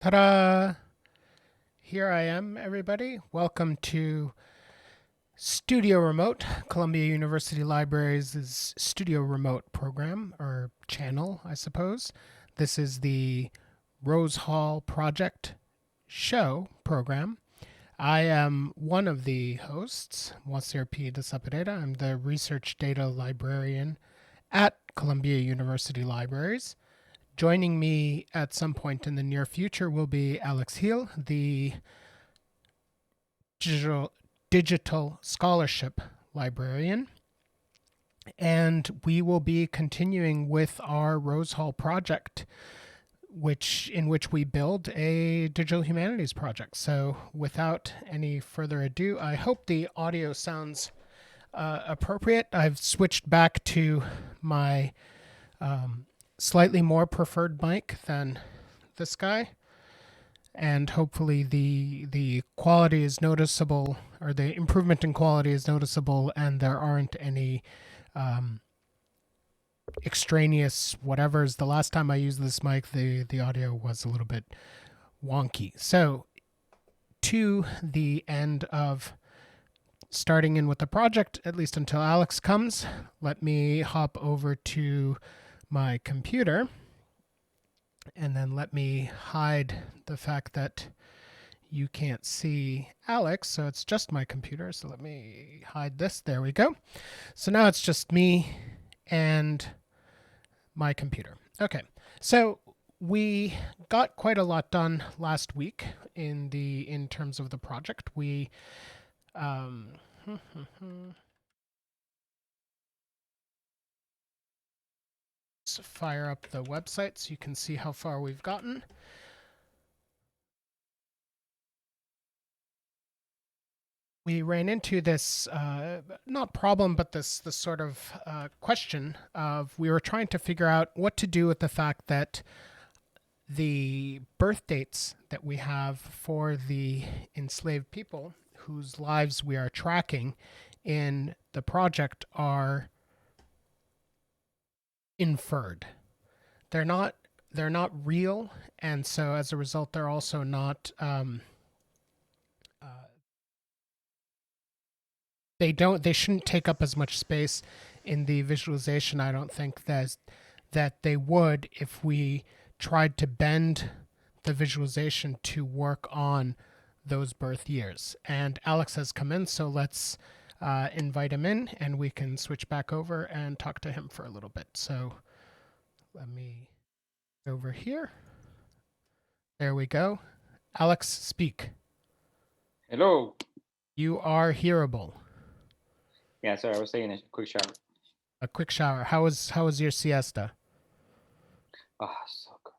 Ta-da! Here I am, everybody. Welcome to Studio Remote, Columbia University Libraries' Studio Remote program, or channel, I suppose. This is the Rose Hall Project show program. I am one of the hosts, Moacir P. de Sapereda. I'm the research data librarian at Columbia University Libraries. Joining me at some point in the near future will be Alex Hill, the digital scholarship librarian. And we will be continuing with our Rose Hall project, in which we build a digital humanities project. So without any further ado, I hope the audio sounds appropriate. I've switched back to my slightly more preferred mic than this guy, and hopefully the quality is noticeable, or the improvement in quality is noticeable, and there aren't any extraneous whatevers. The last time I used this mic, the audio was a little bit wonky. So to the end of starting in with the project, at least until Alex comes, let me hop over to my computer, and then let me hide the fact that you can't see Alex, so it's just my computer. So let me hide this. There we go. So now it's just me and my computer. Okay, so we got quite a lot done last week in terms of the project. We let's fire up the website so you can see how far we've gotten. We ran into this not problem, but this sort of question of, we were trying to figure out what to do with the fact that the birth dates that we have for the enslaved people whose lives we are tracking in the project are inferred. They're not real, and so as a result, they're also not. They shouldn't take up as much space in the visualization. I don't think that they would if we tried to bend the visualization to work on those birth years. And Alex has come in, so let's invite him in, and we can switch back over and talk to him for a little bit. So let me go over here. There we go. Alex, speak. Hello. You are hearable. Yeah, sorry, I was taking a quick shower. A quick shower. How was your siesta? Oh, so good.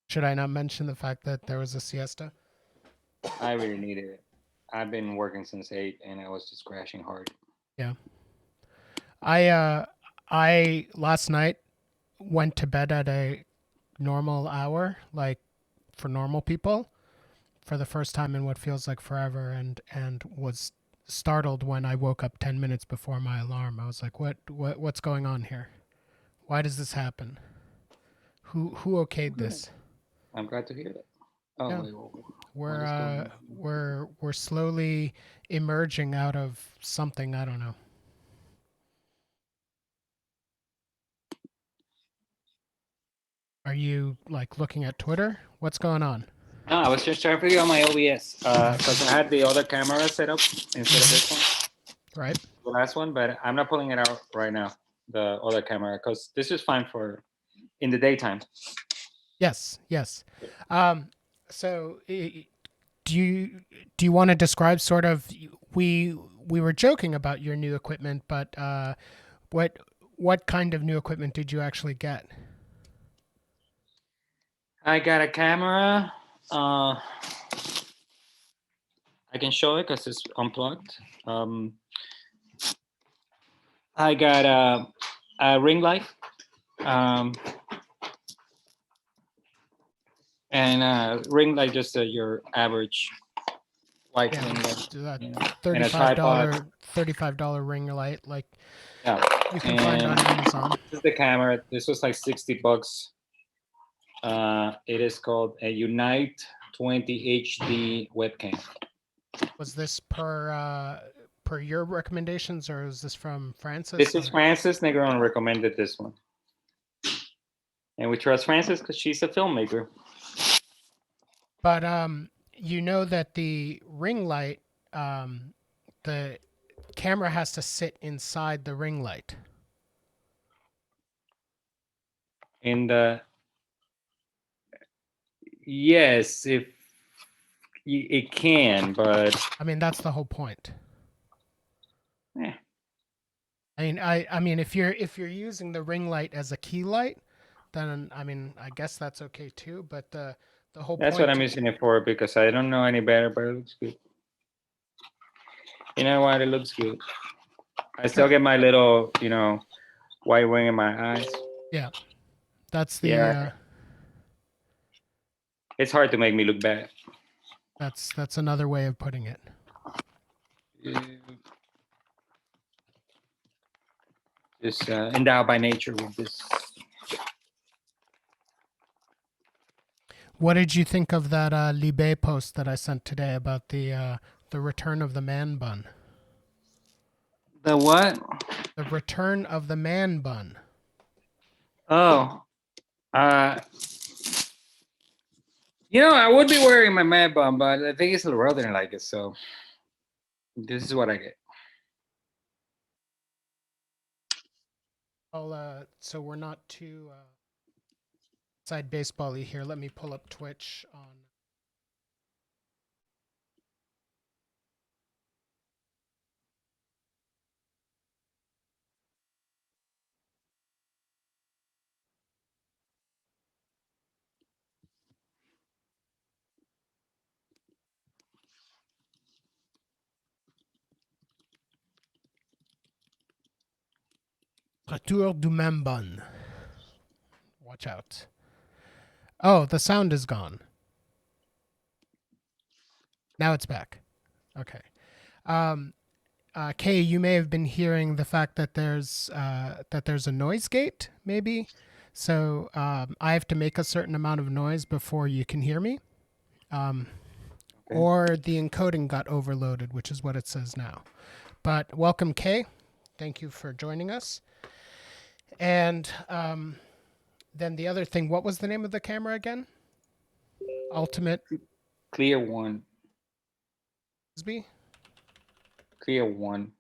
Should I not mention the fact that there was a siesta? I really needed it. I've been working since 8 and I was just crashing hard. Yeah. I last night went to bed at a normal hour, like for normal people, for the first time in what feels like forever, and was startled when I woke up 10 minutes before my alarm. I was like, what's going on here? Why does this happen? Who okayed Good. this? I'm glad to hear that. Oh, Yeah. wait, what is going on? We're slowly emerging out of something, I don't know. Are you like looking at Twitter? What's going on? No, I was just trying to figure out my OBS because I had the other camera set up instead of this one, Right? the last one, but I'm not pulling it out right now, the other camera, because this is fine for in the daytime. Yes, yes. So do you want to describe sort of, we were joking about your new equipment, but what kind of new equipment did you actually get? I got a camera. I can show it because it's unplugged. I got a ring light, and ring light, just your average white Yeah, ring light, that and a tripod. $35 ring light, like Yeah, you can find on and Amazon. this is the camera. This was like $60. It is called a Unite 20 HD webcam. Was this per your recommendations, or is this from Francis? This is Francis Negron recommended this one. And we trust Francis because she's a filmmaker. But you know that the ring light, the camera has to sit inside the ring light. And yes, if it can, but I mean, that's the whole point. eh. I mean, if you're using the ring light as a key light, then I mean, I guess that's okay too. But the whole That's point. what I'm using it for, because I don't know any better, but it looks good. You know what? It looks good. I still get my little, white ring in my eyes. Yeah, that's the. Yeah. It's hard to make me look bad. That's another way of putting it. Just endowed by nature with this. What did you think of that Libé post that I sent today about the return of the man bun? The what? The return of the man bun. Oh, I would be wearing my man bun, but I think it's a little didn't like it, so this is what I get. So we're not too side baseball-y here. Let me pull up Twitch on. Retour du même bun. Watch out. Oh, the sound is gone. Now it's back. Okay. Kay, you may have been hearing the fact that there's a noise gate, maybe. So I have to make a certain amount of noise before you can hear me. Okay. Or the encoding got overloaded, which is what it says now. But welcome, Kay. Thank you for joining us. And then the other thing, what was the name of the camera again? Ultimate Clear One. Clear One.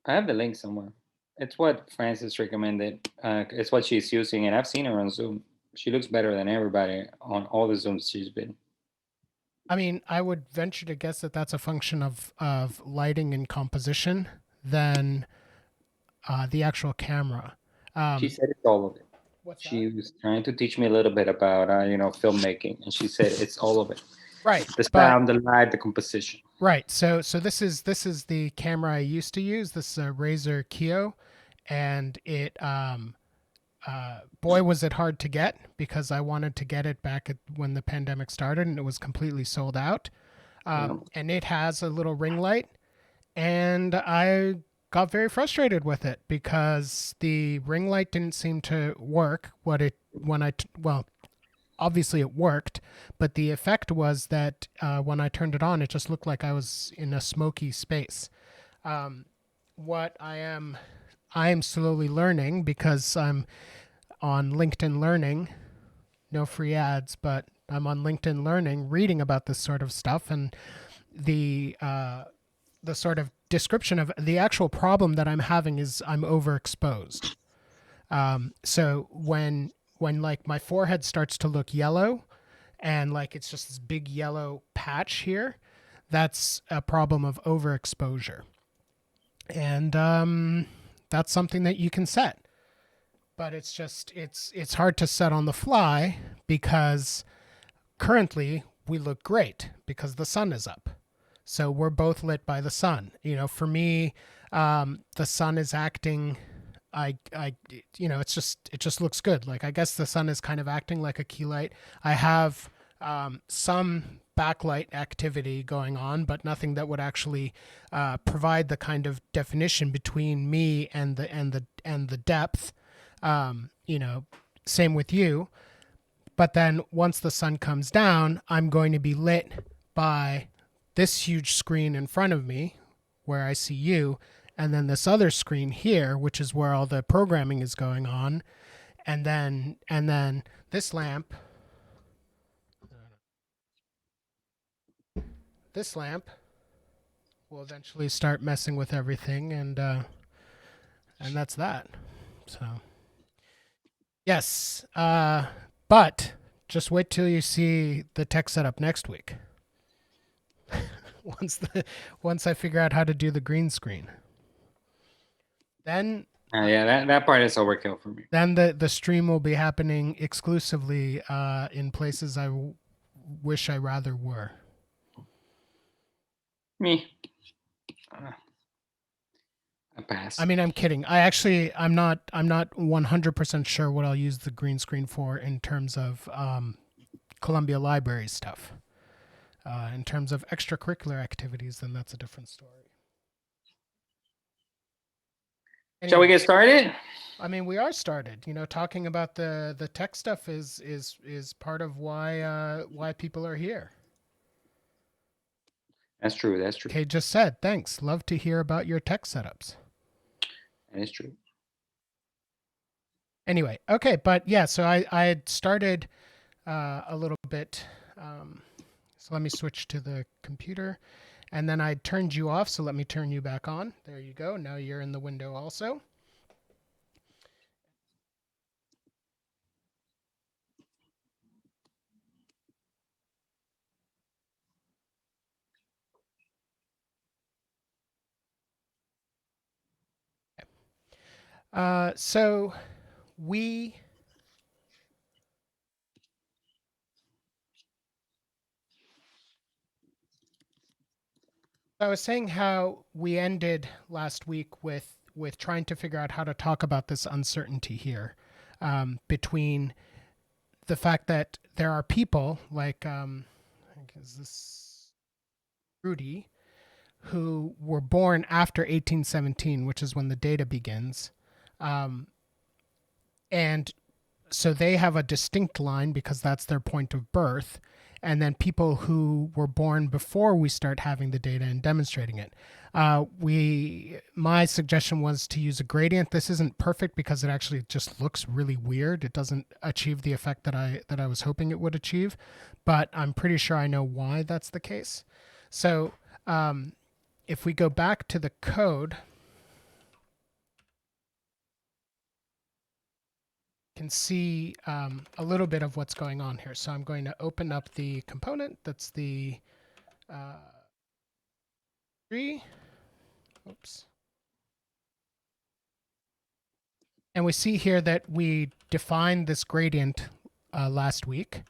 I have the link somewhere. It's what Francis recommended. It's what she's using, and I've seen her on Zoom. She looks better than everybody on all the Zooms she's been. I mean, I would venture to guess that that's a function of lighting and composition than the actual camera. She said it's all of it. She was trying to teach me a little bit about filmmaking, and she said it's all of it. Right. The sound, the light, the composition. Right. So this is the camera I used to use. This is a Razer Kio, and it boy was it hard to get, because I wanted to get it back when the pandemic started, and it was completely sold out. And it has a little ring light, and I got very frustrated with it because the ring light didn't seem to work. Obviously it worked, but the effect was that when I turned it on, it just looked like I was in a smoky space. What I am slowly learning, because I'm on LinkedIn Learning, no free ads, but I'm on LinkedIn Learning reading about this sort of stuff, and the sort of description of the actual problem that I'm having is I'm overexposed. So when like my forehead starts to look yellow and like it's just this big yellow patch here, that's a problem of overexposure. And that's something that you can set. But it's just it's hard to set on the fly, because currently we look great because the sun is up. So we're both lit by the sun. For me, the sun is acting. It just looks good. Like, I guess the sun is kind of acting like a key light. I have some backlight activity going on, but nothing that would actually provide the kind of definition between me and the depth You know, same with you. But then once the sun comes down, I'm going to be lit by this huge screen in front of me where I see you, and then this other screen here, which is where all the programming is going on, and then this lamp, this lamp will eventually start messing with everything, and that's that. So yes, but just wait till you see the tech setup next week. once the once I figure out how to do the green screen, then Yeah, that part is overkill for me. then the stream will be happening exclusively in places I wish I rather were. Me, a pass. I mean, I'm kidding. I'm not 100% sure what I'll use the green screen for in terms of Columbia Library stuff. In terms of extracurricular activities, then that's a different story. Anyway, Shall we get started? I mean, we are started. You know, talking about the tech stuff is part of why people are here. That's true. That's true. Kay just said, thanks. Love to hear about your tech setups. That is true. Anyway, okay, but yeah, so I had started a little bit. So let me switch to the computer. And then I turned you off, so let me turn you back on. There you go. Now you're in the window also. So we I was saying how we ended last week with trying to figure out how to talk about this uncertainty here between the fact that there are people like is this Rudy who were born after 1817, which is when the data begins, and so they have a distinct line because that's their point of birth, and then people who were born before we start having the data and demonstrating it. My suggestion was to use a gradient. This isn't perfect because it actually just looks really weird. It doesn't achieve the effect that I was hoping it would achieve, but I'm pretty sure I know why that's the case. So if we go back to the code, can see a little bit of what's going on here. So I'm going to open up the component. That's the tree. Oops. And we see here that we defined this gradient last week.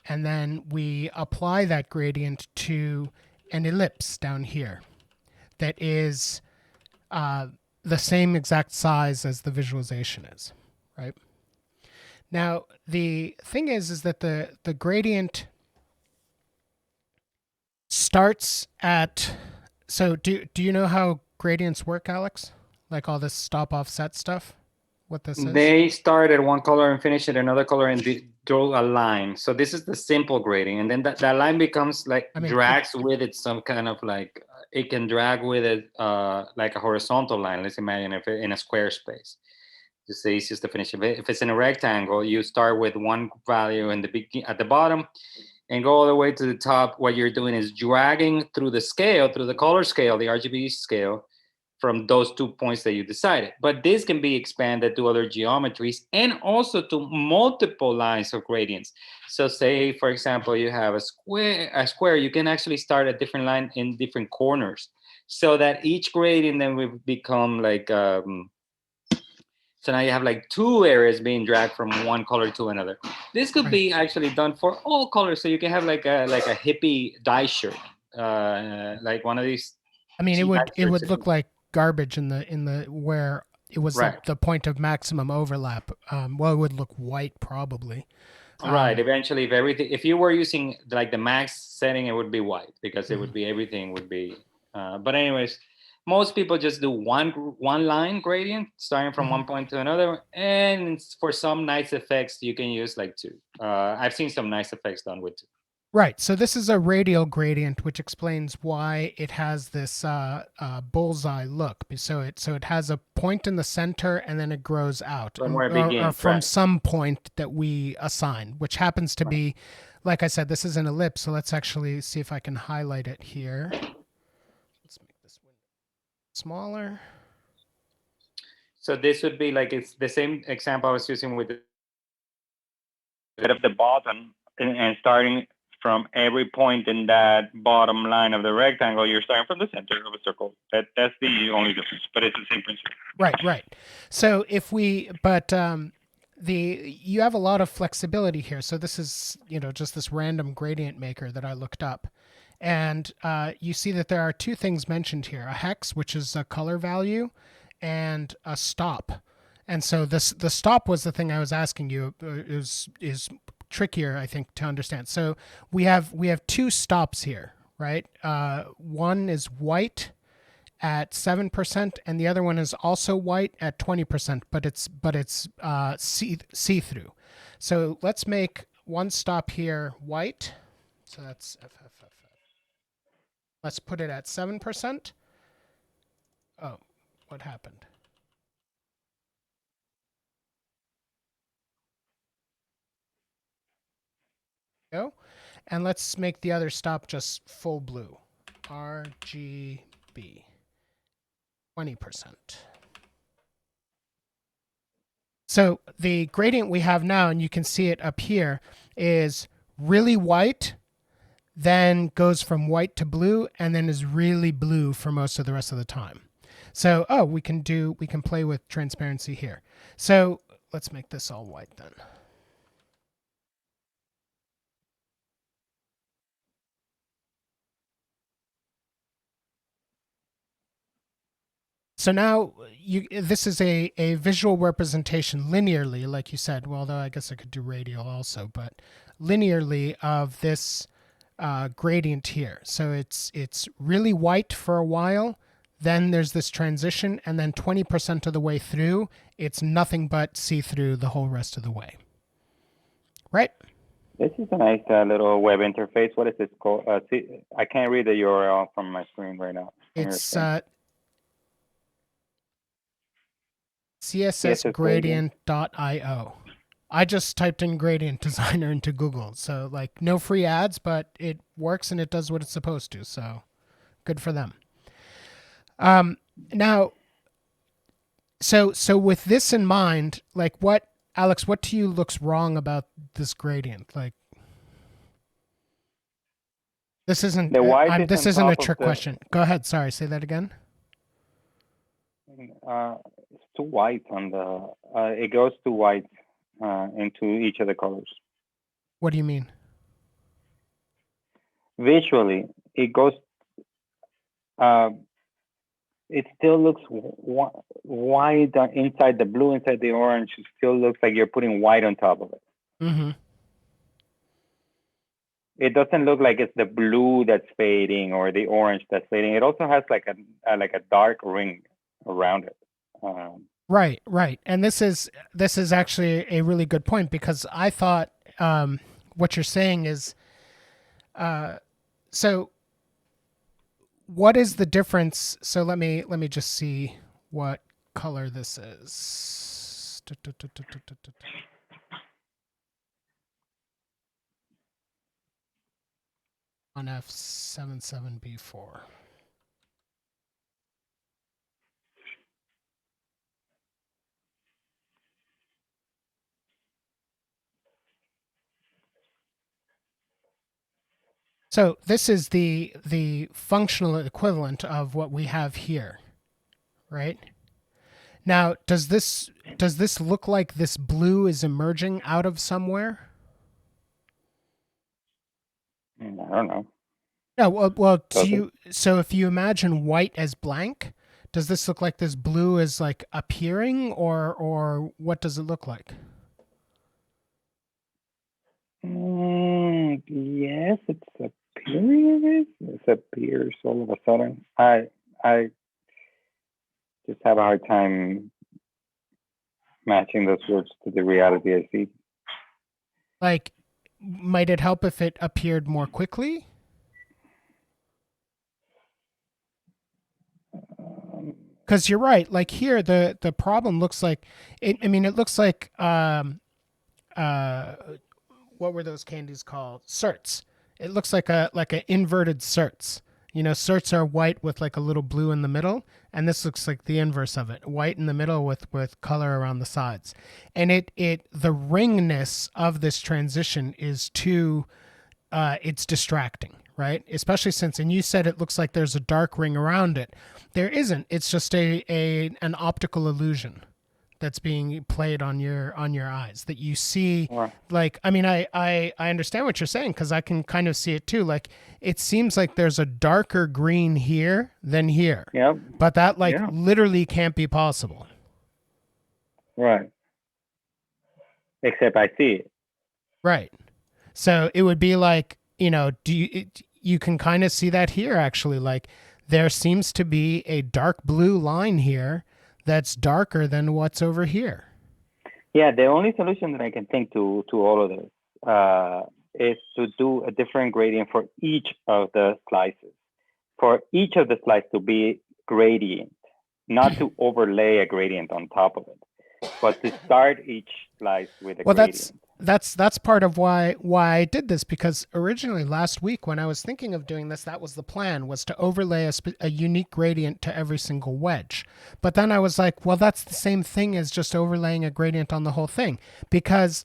And then we apply that gradient to an ellipse down here that is the same exact size as the visualization is, right? Now, the thing is that the gradient starts at, so do you know how gradients work, Alex? Like all this stop offset stuff? What this is? They start at one color and finish at another color and draw a line. So this is the simple grading. And then that line becomes like drags with it some kind of like, it can drag with it like a horizontal line. Let's imagine if it, in a square space. It's the easiest definition. If it's in a rectangle, you start with one value in the at the bottom and go all the way to the top. What you're doing is dragging through the scale, through the color scale, the RGB scale, from those 2 points that you decided. But this can be expanded to other geometries and also to multiple lines of gradients. So say, for example, you have a square, you can actually start a different line in different corners so that each gradient then will become like, so now you have like two areas being dragged from one color to another. This could be actually done for all colors. So you can have like a hippie dye shirt, like one of these. I mean, it would look like garbage in the where it was the point of maximum overlap. Well, it would look white probably. Right. Eventually, if you were using like the max setting, it would be white because it would be everything would be. But anyways, Most people just do one line gradient, starting from one point to another. And for some nice effects, you can use like two. I've seen some nice effects done with two. Right. So this is a radial gradient, which explains why it has this bullseye look. So it has a point in the center, and then it grows out, Somewhere it or begins, from right? some point that we assign, which happens to be, like I said, this is an ellipse. So let's actually see if I can highlight it here. Let's make this window smaller. So this would be like, it's the same example I was using with the bottom, and starting from every point in that bottom line of the rectangle, you're starting from the center of a circle. That's the only difference, but it's the same principle. Right. So if we, but you have a lot of flexibility here. So this is, just this random gradient maker that I looked up. And you see that there are two things mentioned here: a hex, which is a color value, and a stop. And so the stop was the thing I was asking you, is trickier, I think, to understand. So we have two stops here, right? One is white at 7%, and the other one is also white at 20%, but it's see through. So let's make one stop here white. So that's FFFF. Let's put it at 7%. Oh, what happened? Go. And let's make the other stop just full blue. RGB. 20%. So the gradient we have now, and you can see it up here, is really white, then goes from white to blue, and then is really blue for most of the rest of the time. So, we can play with transparency here. So let's make this all white then. So now this is a visual representation linearly, like you said. Well, though I guess I could do radial also, but linearly of this gradient here. So it's really white for a while, then there's this transition, and then 20% of the way through, it's nothing but see-through the whole rest of the way. Right? This is a nice little web interface. What is this called? I can't read the URL from my screen right now. It's cssgradient.io. I just typed in gradient designer into Google. So like no free ads, but it works and it does what it's supposed to. So good for them. Now, so with this in mind, like Alex, what to you looks wrong about this gradient? Like this isn't this isn't a trick question. Go ahead. Sorry, say that again. It's too white on the. It goes too white into each of the colors. What do you mean? Visually, it goes. It still looks white inside the blue, inside the orange. It still looks like you're putting white on top of it. Mm-hmm. It doesn't look like it's the blue that's fading or the orange that's fading. It also has like a dark ring around it. Right. And this is actually a really good point, because I thought what you're saying is so what is the difference? So let me just see what color this is. On F77B4. So this is the functional equivalent of what we have here, right? Now, does this look like this blue is emerging out of somewhere? I don't know. No, well, so if you imagine white as blank, does this look like this blue is like appearing, or what does it look like? Yes, it's appearing. It appears all of a sudden. just have a hard time matching those words to the reality I see. Like, might it help if it appeared more quickly? Because you're right. Like here, the problem looks like it. I mean, it looks like what were those candies called? Certs. It looks like a inverted certs. Certs are white with like a little blue in the middle, and this looks like the inverse of it: white in the middle with color around the sides. And the ringness of this transition is too. It's distracting, right? Especially since, and you said it looks like there's a dark ring around it. There isn't. It's just an optical illusion that's being played on your eyes that you see. Like, I mean, I understand what you're saying, because I can kind of see it too. Like, it seems like there's a darker green here than here. Yeah. But that literally can't be possible. Right. Except I see it. Right. So it would be like, you can kind of see that here actually. Like, there seems to be a dark blue line here that's darker than what's over here. Yeah, the only solution that I can think to all of this is to do a different gradient for each of the slices. For each of the slices to be gradient, not to overlay a gradient on top of it, but to start each slice with a gradient. That's part of why I did this, because originally last week when I was thinking of doing this, that was the plan, was to overlay a unique gradient to every single wedge. But then I was like, well, that's the same thing as just overlaying a gradient on the whole thing, because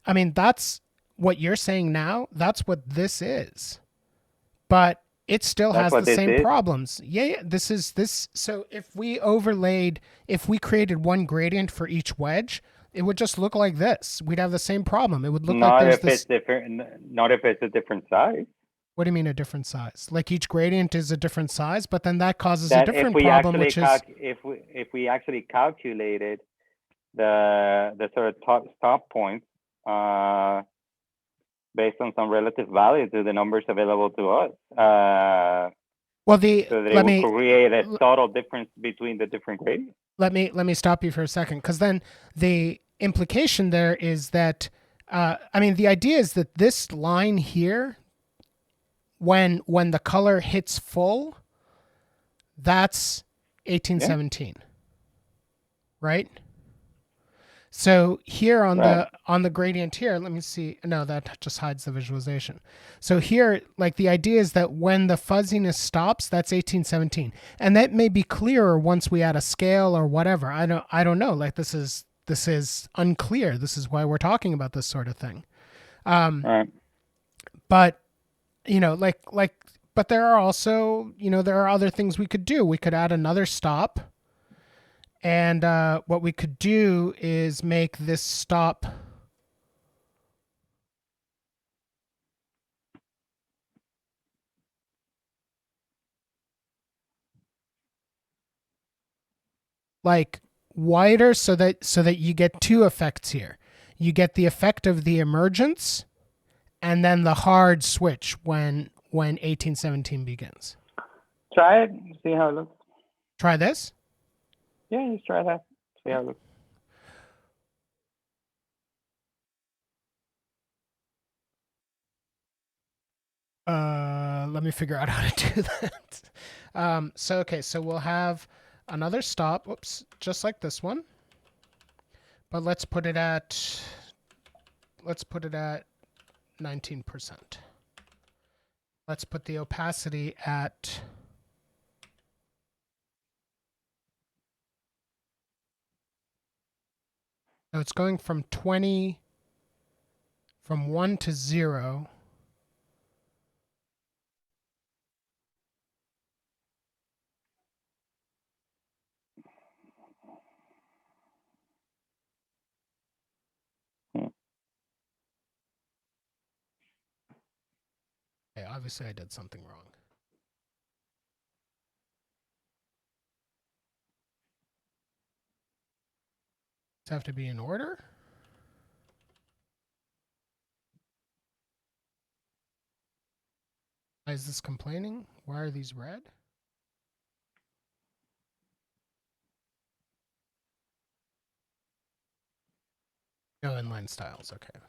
I mean, that's what you're saying now. That's what this is, but it still has the same problems. Yeah, this is this. So if we created one gradient for each wedge, it would just look like this. We'd have the same problem. It would look like there's this. Not if it's a different size. What do you mean a different size? Like each gradient is a different size, but then that causes a different problem, which is if we actually calculated the sort of stop points based on some relative value to the numbers available to us. So that it will create a subtle difference between the different gradients. Let me stop you for a second, because then the implication there is that I mean, the idea is that this line here, when the color hits full, that's 1817, right? So here on the gradient here, let me see. No, that just hides the visualization. So here, like, the idea is that when the fuzziness stops, that's 1817, and that may be clearer once we add a scale or whatever. I don't know. Like, this is unclear. This is why we're talking about this sort of thing. But but there are also, there are other things we could do. We could add another stop. And what we could do is make this stop like wider, so that you get two effects here. You get the effect of the emergence, and then the hard switch when 1817 begins. Try it. See how it looks. Try this? Yeah, just try that. See how it looks. Let me figure out how to do that. So we'll have another stop. Whoops, just like this one. But let's put it at 19%. Let's put the opacity at so it's going from 1 to 0. Okay, obviously I did something wrong. Does it have to be in order? Why is this complaining? Why are these red? No inline styles. Okay.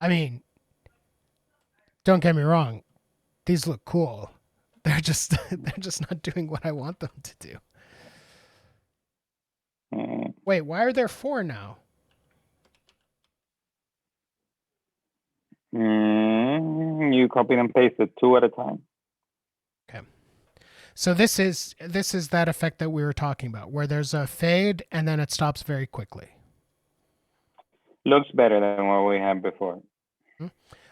I mean, don't get me wrong. These look cool. They're just not doing what I want them to do. Wait, why are there 4 now? You copy and paste it 2 at a time. Okay. So this is that effect that we were talking about, where there's a fade and then it stops very quickly. Looks better than what we had before.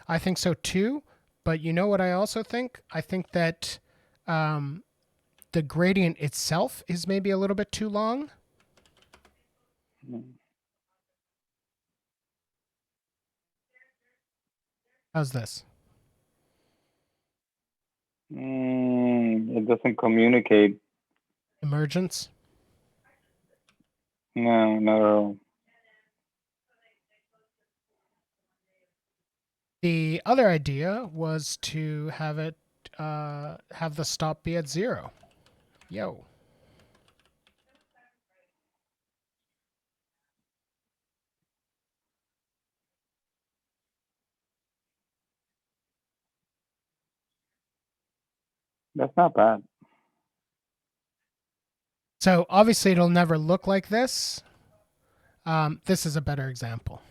I think so too, but you know what I also think? I think that the gradient itself is maybe a little bit too long. How's this? It doesn't communicate. Emergence? No, not at all. The other idea was to have it have the stop be at 0. Yo. That's not bad. So obviously it'll never look like this. This is a better example.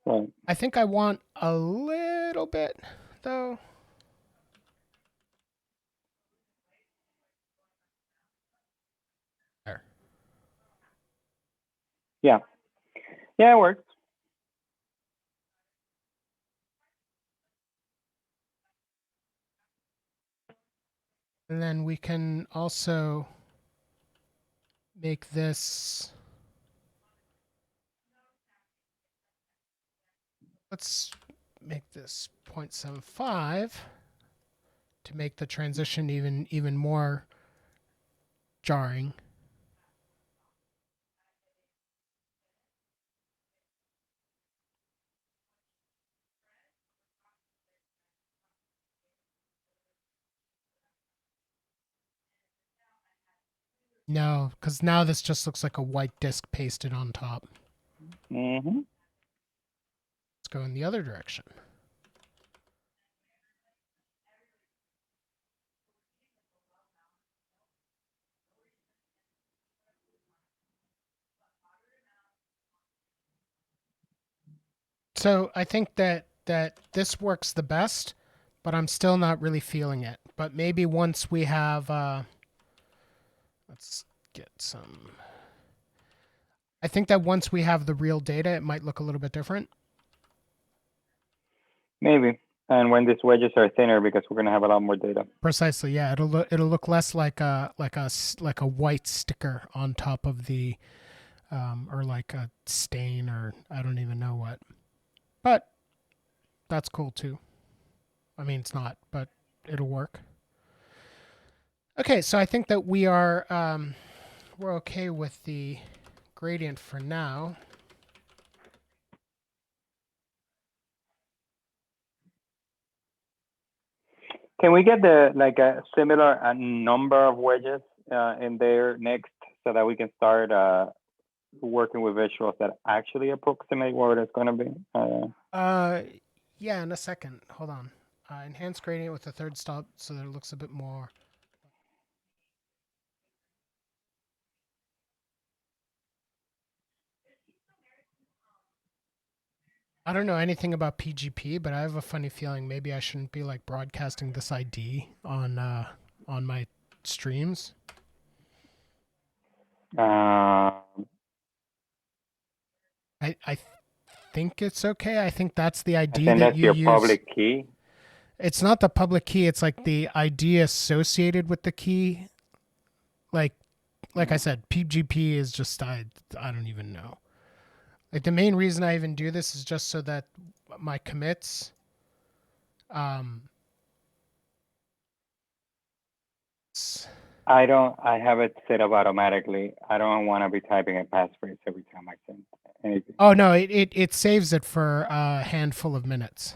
Right. I think I want a little bit, though. There. Yeah. Yeah, it works. And then we can also make this. Let's make this 0.75 to make the transition even more jarring. No, because now this just looks like a white disc pasted on top. Mm-hmm. Let's go in the other direction. So I think that this works the best, but I'm still not really feeling it. But maybe once we have, let's get some. I think that once we have the real data, it might look a little bit different. Maybe. And when these wedges are thinner, because we're gonna have a lot more data. Precisely, yeah. It'll look less like a white sticker on top of the, or like a stain, or I don't even know what. But that's cool too. I mean, it's not, but it'll work. Okay, so I think that we are we're okay with the gradient for now. Can we get a similar number of wedges in there next, so that we can start working with visuals that actually approximate what it's going to be? Yeah, in a second. Hold on. Enhance gradient with the third stop so that it looks a bit more. I don't know anything about PGP, but I have a funny feeling maybe I shouldn't be like broadcasting this ID on my streams. I think it's okay. I think that's the ID that that's you your use. public key. It's not the public key. It's like the ID associated with the key. Like I said, PGP is just I don't even know. Like the main reason I even do this is just so that my commits, I have it set up automatically. I don't want to be typing a passphrase every time I send anything. Oh no, it saves it for a handful of minutes.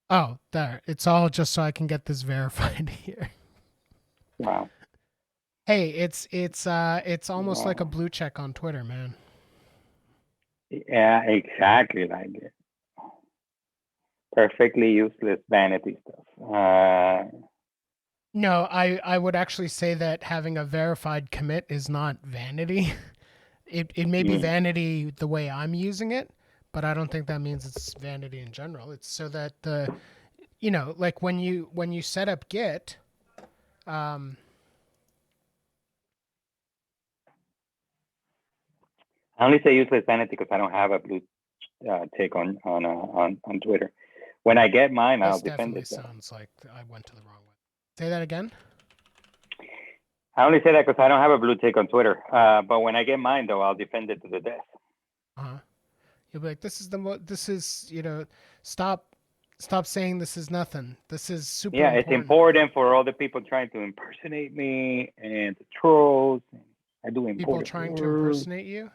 Oh, there. It's all just so I can get this verified here. Wow. Hey, it's almost like a Wow. blue check on Twitter, man. Yeah, exactly like it. Perfectly useless vanity stuff. No, I would actually say that having a verified commit is not vanity. It may be vanity the way I'm using it, but I don't think that means it's vanity in general. It's so that like when you set up Git, um, I only say useless vanity because I don't have a blue tick on Twitter. When I get mine, I'll this defend definitely it. Though. sounds like I went to the wrong way. Say that again. I only say that because I don't have a blue tick on Twitter. But when I get mine, though, I'll defend it to the death. You'll be like, this is stop saying this is nothing. This is super Yeah, important. it's important for all the people trying to impersonate me and the trolls. I do important people trying to impersonate you.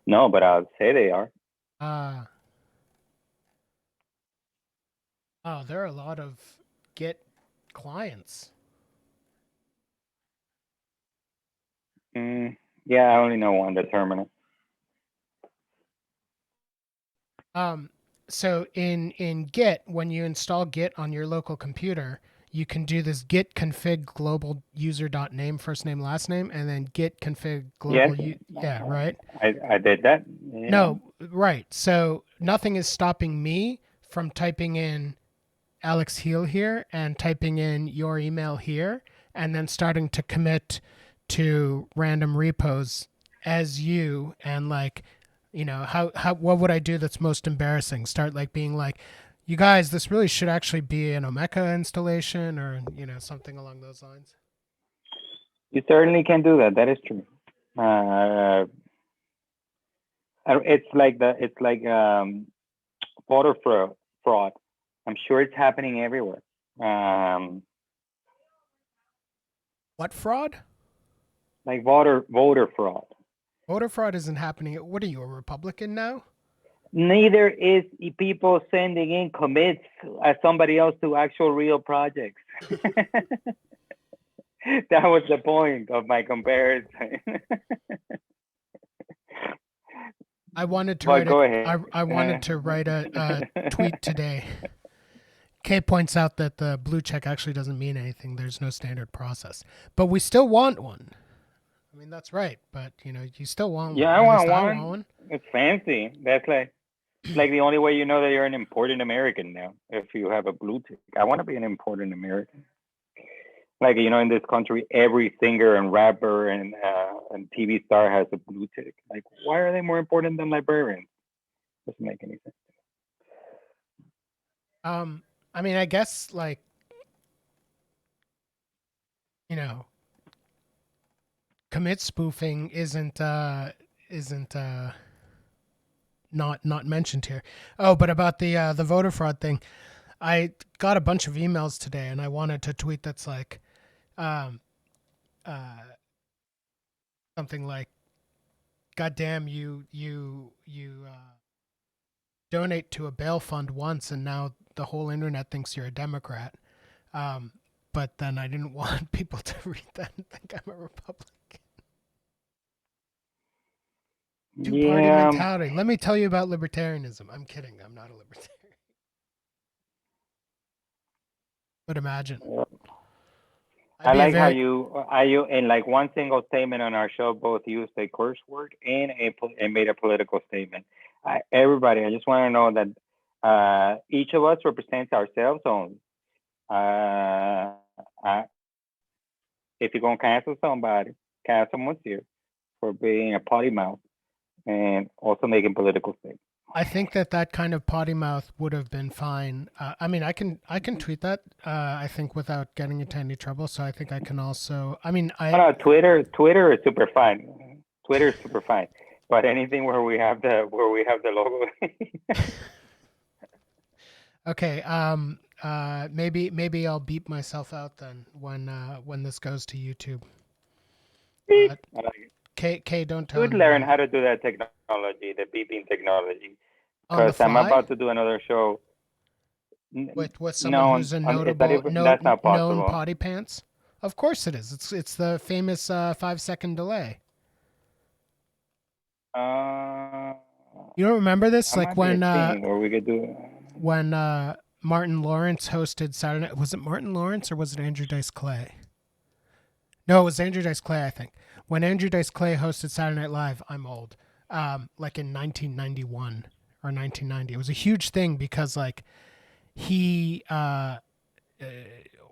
No, but I'll say they are. Oh, there are a lot of Git clients. Yeah, I only know one, the terminal. So in Git, when you install Git on your local computer, you can do this git config global user.name first name last name and then git config global yes. Right? I did that. Yeah. No, right. So nothing is stopping me from typing in Alex Heel here and typing in your email here and then starting to commit to random repos as you and like how what would I do that's most embarrassing? Start like being like, you guys, this really should actually be an Omeka installation or something along those lines. You certainly can do that. That is true. It's like voter fraud. I'm sure it's happening everywhere. What fraud? Like voter fraud. Voter fraud isn't happening. What are you, a Republican now? Neither is people sending in commits as somebody else to actual real projects. That was the point of my comparison. I wanted to write go ahead. I wanted to write a tweet today. Kay points out that the blue check actually doesn't mean anything. There's no standard process, but we still want one. I mean, that's right, but you still want one. Yeah, I want one. It's fancy. That's like the only way you know that you're an important American now. If you have a blue tick, I want to be an important American. Like in this country, every singer and rapper and TV star has a blue tick. Like, why are they more important than librarians? Doesn't make any sense. I mean, I guess like commit spoofing isn't not mentioned here. Oh, but about the voter fraud thing, I got a bunch of emails today, and I wanted to tweet that's like, something like, "God damn you donate to a bail fund once, and now the whole internet thinks you're a Democrat." But then I didn't want people to read that and think I'm a Republican. Two-party mentality. Let me tell you about libertarianism. I'm kidding. I'm not a libertarian. But imagine. I like how you in like one single statement on our show both used a curse word and made a political statement. Everybody, I just want to know that each of us represents ourselves only. If you're gonna cancel somebody, cancel Monsieur for being a potty mouth and also making political statements. I think that kind of potty mouth would have been fine. I mean, I can tweet that. I think without getting into any trouble. So I think I can also. I mean, Twitter is super fine. Twitter is super fine. But anything where we have the logo. Okay. Maybe I'll beep myself out then when this goes to YouTube. I like it. Kay, don't tell. You would learn how to do that technology, the beeping technology. Because I'm about to do another show. with someone who's a notable that's not known possible. potty pants? Of course it is. It's the famous 5-second delay. You don't remember this? Like when or we could do when Martin Lawrence hosted Saturday Night. Was it Martin Lawrence or was it Andrew Dice Clay? No, it was Andrew Dice Clay, I think. When Andrew Dice Clay hosted Saturday Night Live, I'm old. Like in 1991 or 1990. It was a huge thing because like he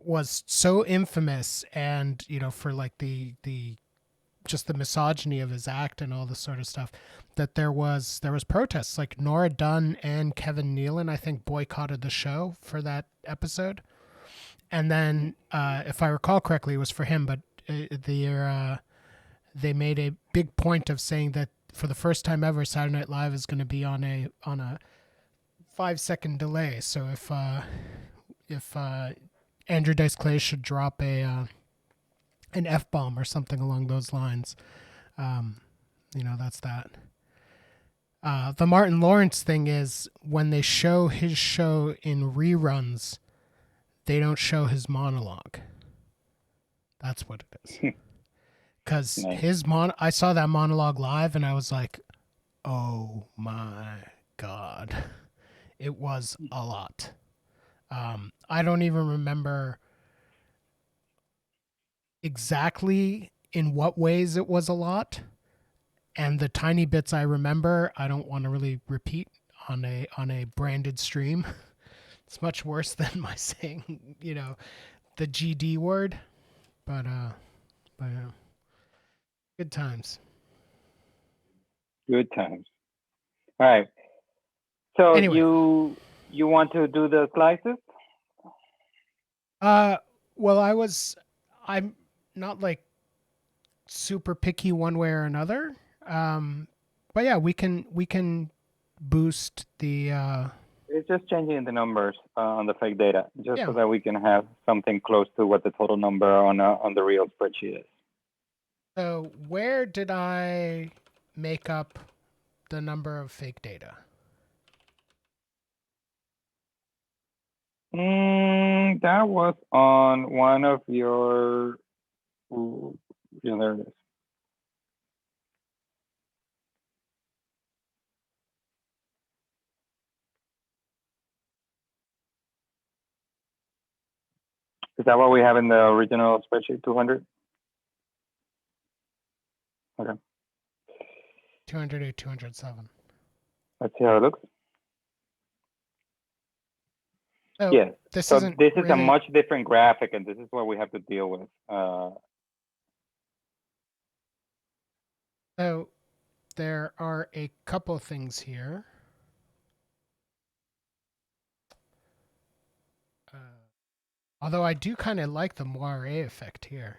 was so infamous and, you know, for like the just the misogyny of his act and all this sort of stuff, that there was protests. Like Nora Dunn and Kevin Nealon, I think, boycotted the show for that episode. And then, if I recall correctly, it was for him, but they made a big point of saying that for the first time ever, Saturday Night Live is going to be on a 5-second delay. So if Andrew Dice Clay should drop an F-bomb or something along those lines, you know, that's that. The Martin Lawrence thing is when they show his show in reruns, they don't show his monologue. That's what it is. Because I saw that monologue live and I was like, oh my God. It was a lot. I don't even remember exactly in what ways it was a lot. And the tiny bits I remember, I don't want to really repeat on a branded stream. It's much worse than my saying, you know, the GD word. But good times. Good times. All right. So anyway, you want to do the slices? Well, I'm not like super picky one way or another. But yeah, we can boost the. It's just changing the numbers on the fake data, just Yeah. so that we can have something close to what the total number on the real spreadsheet is. So where did I make up the number of fake data? That was on one of your. Yeah, there it is. Is that what we have in the original spreadsheet? 200. Okay. 208, 207. Let's see how it looks. So yes. This so isn't this is really... a much different graphic, and this is what we have to deal with. So there are a couple things here. Although I do kind of like the moire effect here.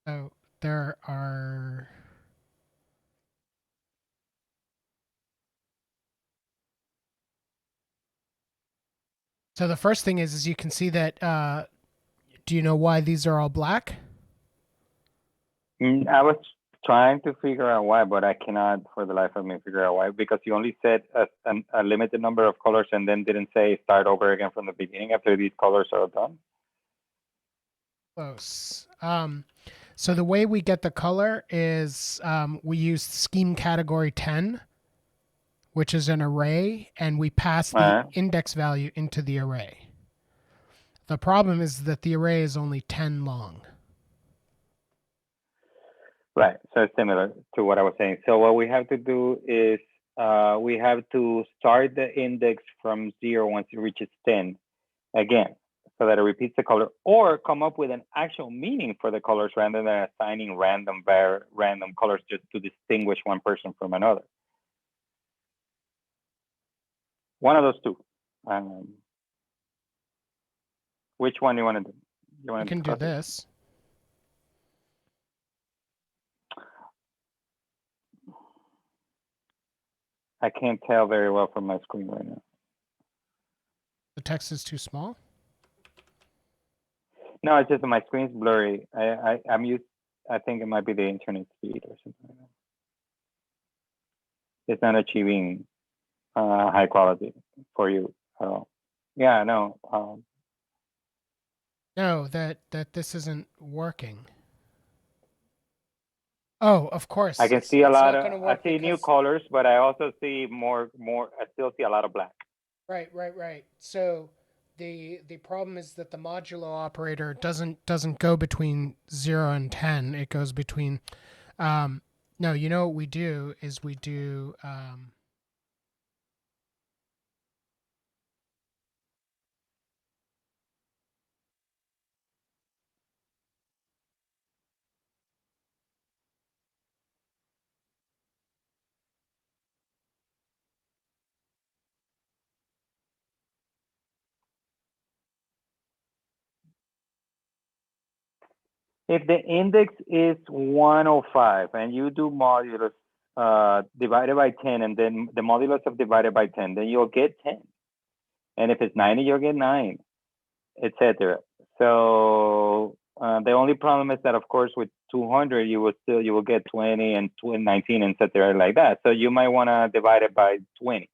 So there are... So the first thing is you can see that, do you know why these are all black? I was trying to figure out why, but I cannot for the life of me figure out why, because you only said a limited number of colors and then didn't say start over again from the beginning after these colors are done. Close. So the way we get the color is we use scheme category 10, which is an array, and we pass the index value into the array. The problem is that the array is only 10 long. Right. So it's similar to what I was saying. So what we have to do is we have to start the index from 0 once it reaches 10 again, so that it repeats the color, or come up with an actual meaning for the colors rather than assigning random colors just to distinguish one person from another. One of those two. Which one do you want to do? You can do this. I can't tell very well from my screen right now. The text is too small? No, it's just that my screen's blurry. I'm used. I think it might be the internet speed or something like that. it's not achieving high quality for you. Yeah, no. No, that this isn't working. Oh, of course. I can see a it's lot not of. gonna I work see new because... colors, but I also see more. I still see a lot of black. Right. So the problem is that the modulo operator doesn't go between 0 and 10. It goes between no, you know what we do is we do If the index is 105 and you do modulus divided by 10, and then the modulus of divided by 10, then you'll get 10. And if it's 90, you'll get 9, etc. So the only problem is that, of course, with 200, you will get 20 and 19, etc. like that. So you might want to divide it by 20.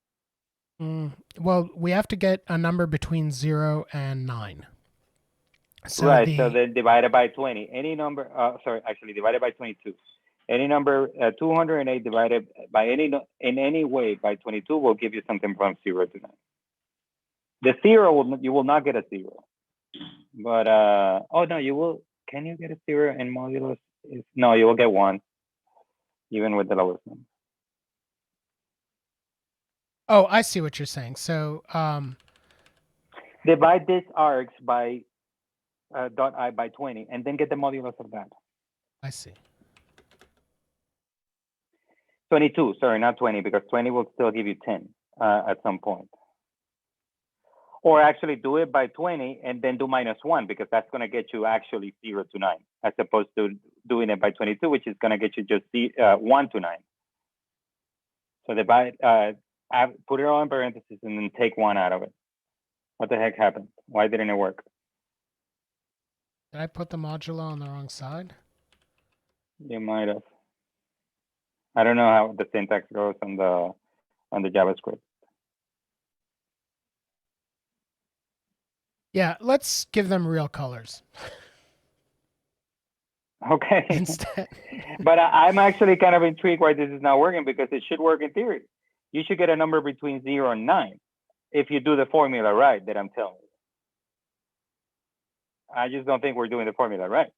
Well, we have to get a number between 0 and 9. So right. So then divided by 20. Any number, divided by 22. Any number 208 divided by in any way by 22 will give you something from 0 to 9. The 0 you will not get a 0. But oh no, you will. Can you get a 0 in modulus? No, you will get 1, even with the lowest number. Oh, I see what you're saying. So divide these arcs by dot I by 20, and then get the modulus of that. I see. 22, sorry, not 20, because 20 will still give you 10 at some point. Or actually do it by 20 and then do -1, because that's going to get you actually 0 to 9, as opposed to doing it by 22, which is going to get you just 1 to 9. So divide, put it all in parentheses and then take 1 out of it. What the heck happened? Why didn't it work? Did I put the modulo on the wrong side? You might have. I don't know how the syntax goes on the JavaScript. Yeah, let's give them real colors. Okay. Instead. But I'm actually kind of intrigued why this is not working, because it should work in theory. You should get a number between 0 and 9 if you do the formula right that I'm telling you. I just don't think we're doing the formula right.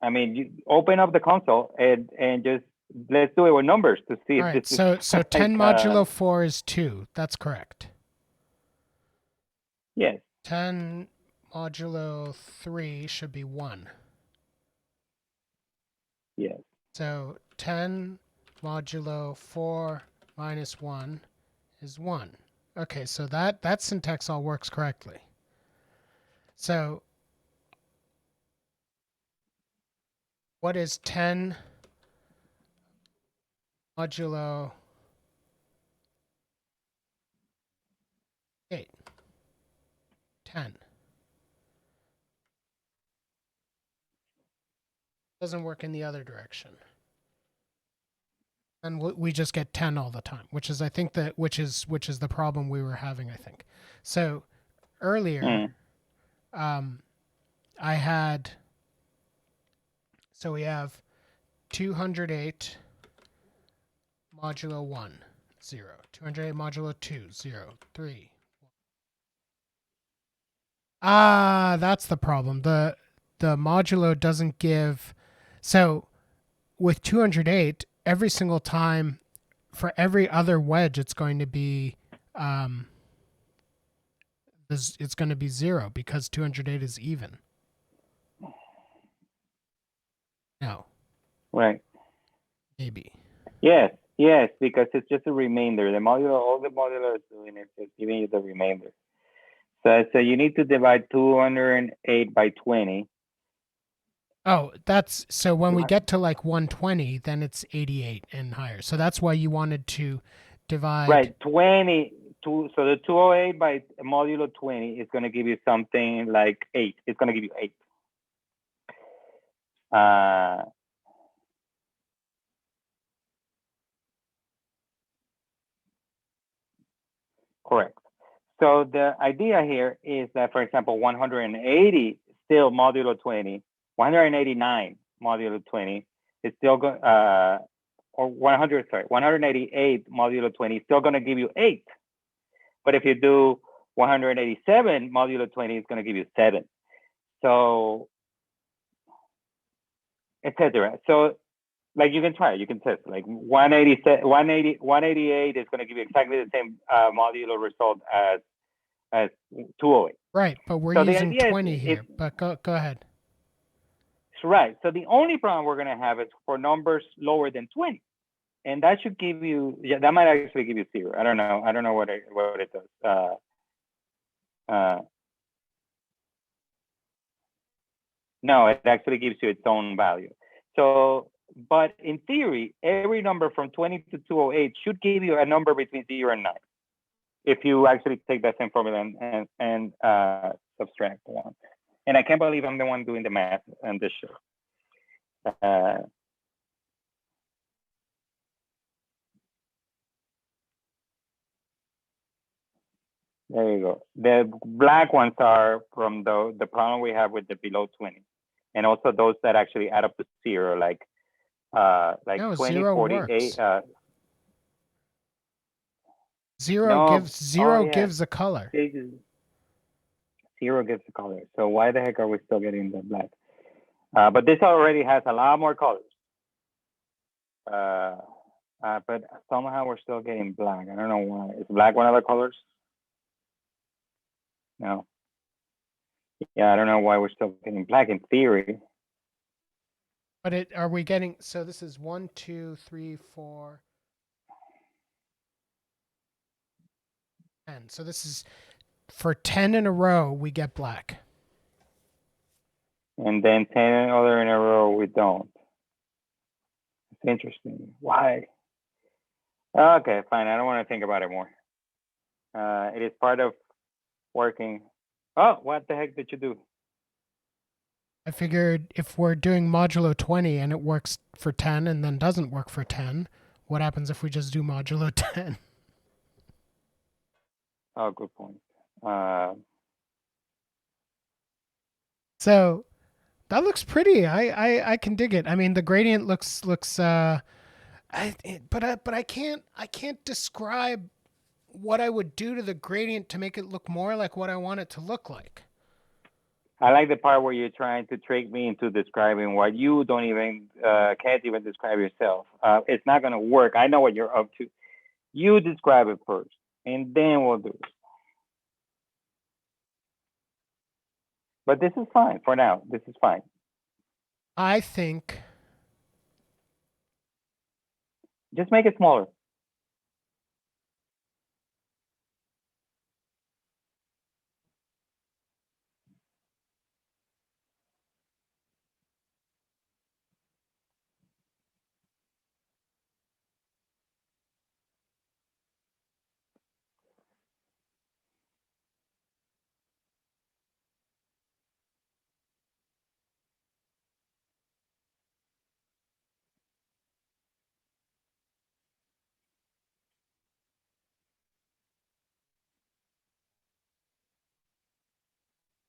I mean, you open up the console and just let's do it with numbers to see All if right, this is so 10 modulo 4 is 2. That's correct. Yes. 10 modulo 3 should be 1. Yes. So 10 modulo 4 minus 1 is 1. Okay, so that syntax all works correctly. So what is 10 modulo 8? 10. Doesn't work in the other direction. And we just get 10 all the time, which is, I think, which is the problem we were having, I think. So earlier, I had, so we have 208 modulo 1, 0. 208 modulo 2, 0. 3. Ah, that's the problem. The modulo doesn't give. So with 208, every single time for every other wedge, it's going to be it's going to be 0, because 208 is even. No. Right. Maybe. Yes, because it's just a remainder. The modulo, all the modulo is doing is just giving you the remainder. So you need to divide 208 by 20. Oh, that's so when we get to like 120, then it's 88 and higher. So that's why you wanted to divide. Right, 20. So the 208 by modulo 20 is going to give you something like 8. It's going to give you 8. Correct. So the idea here is that, for example, 180 still modulo 20, 189 modulo 20 is still going, or 188 modulo 20 is still going to give you 8. But if you do 187 modulo 20, it's going to give you 7. So, etc. So, like you can try, you can test. Like 188 is going to give you exactly the same modulo result as 208. Right, but we're using 20 here. But go ahead. Right. So the only problem we're going to have is for numbers lower than 20. And that should give you, yeah, that might actually give you 0. I don't know what it does. No, it actually gives you its own value. So, but in theory, every number from 20 to 208 should give you a number between 0 and 9. If you actually take that same formula and subtract 1. And I can't believe I'm the one doing the math on this show. There you go. The black ones are from the problem we have with the below 20. And also those that actually add up to 0, like no, 20, 0 48. Zero gives a color. 0 gives a color. So why the heck are we still getting the black? But this already has a lot more colors. But somehow we're still getting black. I don't know why. Is black one of the colors? No. Yeah, I don't know why we're still getting black in theory. But are we getting, so this is 1, 2, 3, 4, 10. So this is for 10 in a row, we get black. And then 10 other in a row, we don't. It's interesting. Why? Okay, fine. I don't want to think about it more. It is part of working. Oh, what the heck did you do? I figured if we're doing modulo 20 and it works for 10 and then doesn't work for 10, what happens if we just do modulo 10? Oh, good point. So that looks pretty. I can dig it. I mean, the gradient looks but I can't describe what I would do to the gradient to make it look more like what I want it to look like. I like the part where you're trying to trick me into describing what you don't even can't even describe yourself. It's not going to work. I know what you're up to. You describe it first, and then we'll do it. But this is fine for now. This is fine. I think. Just make it smaller.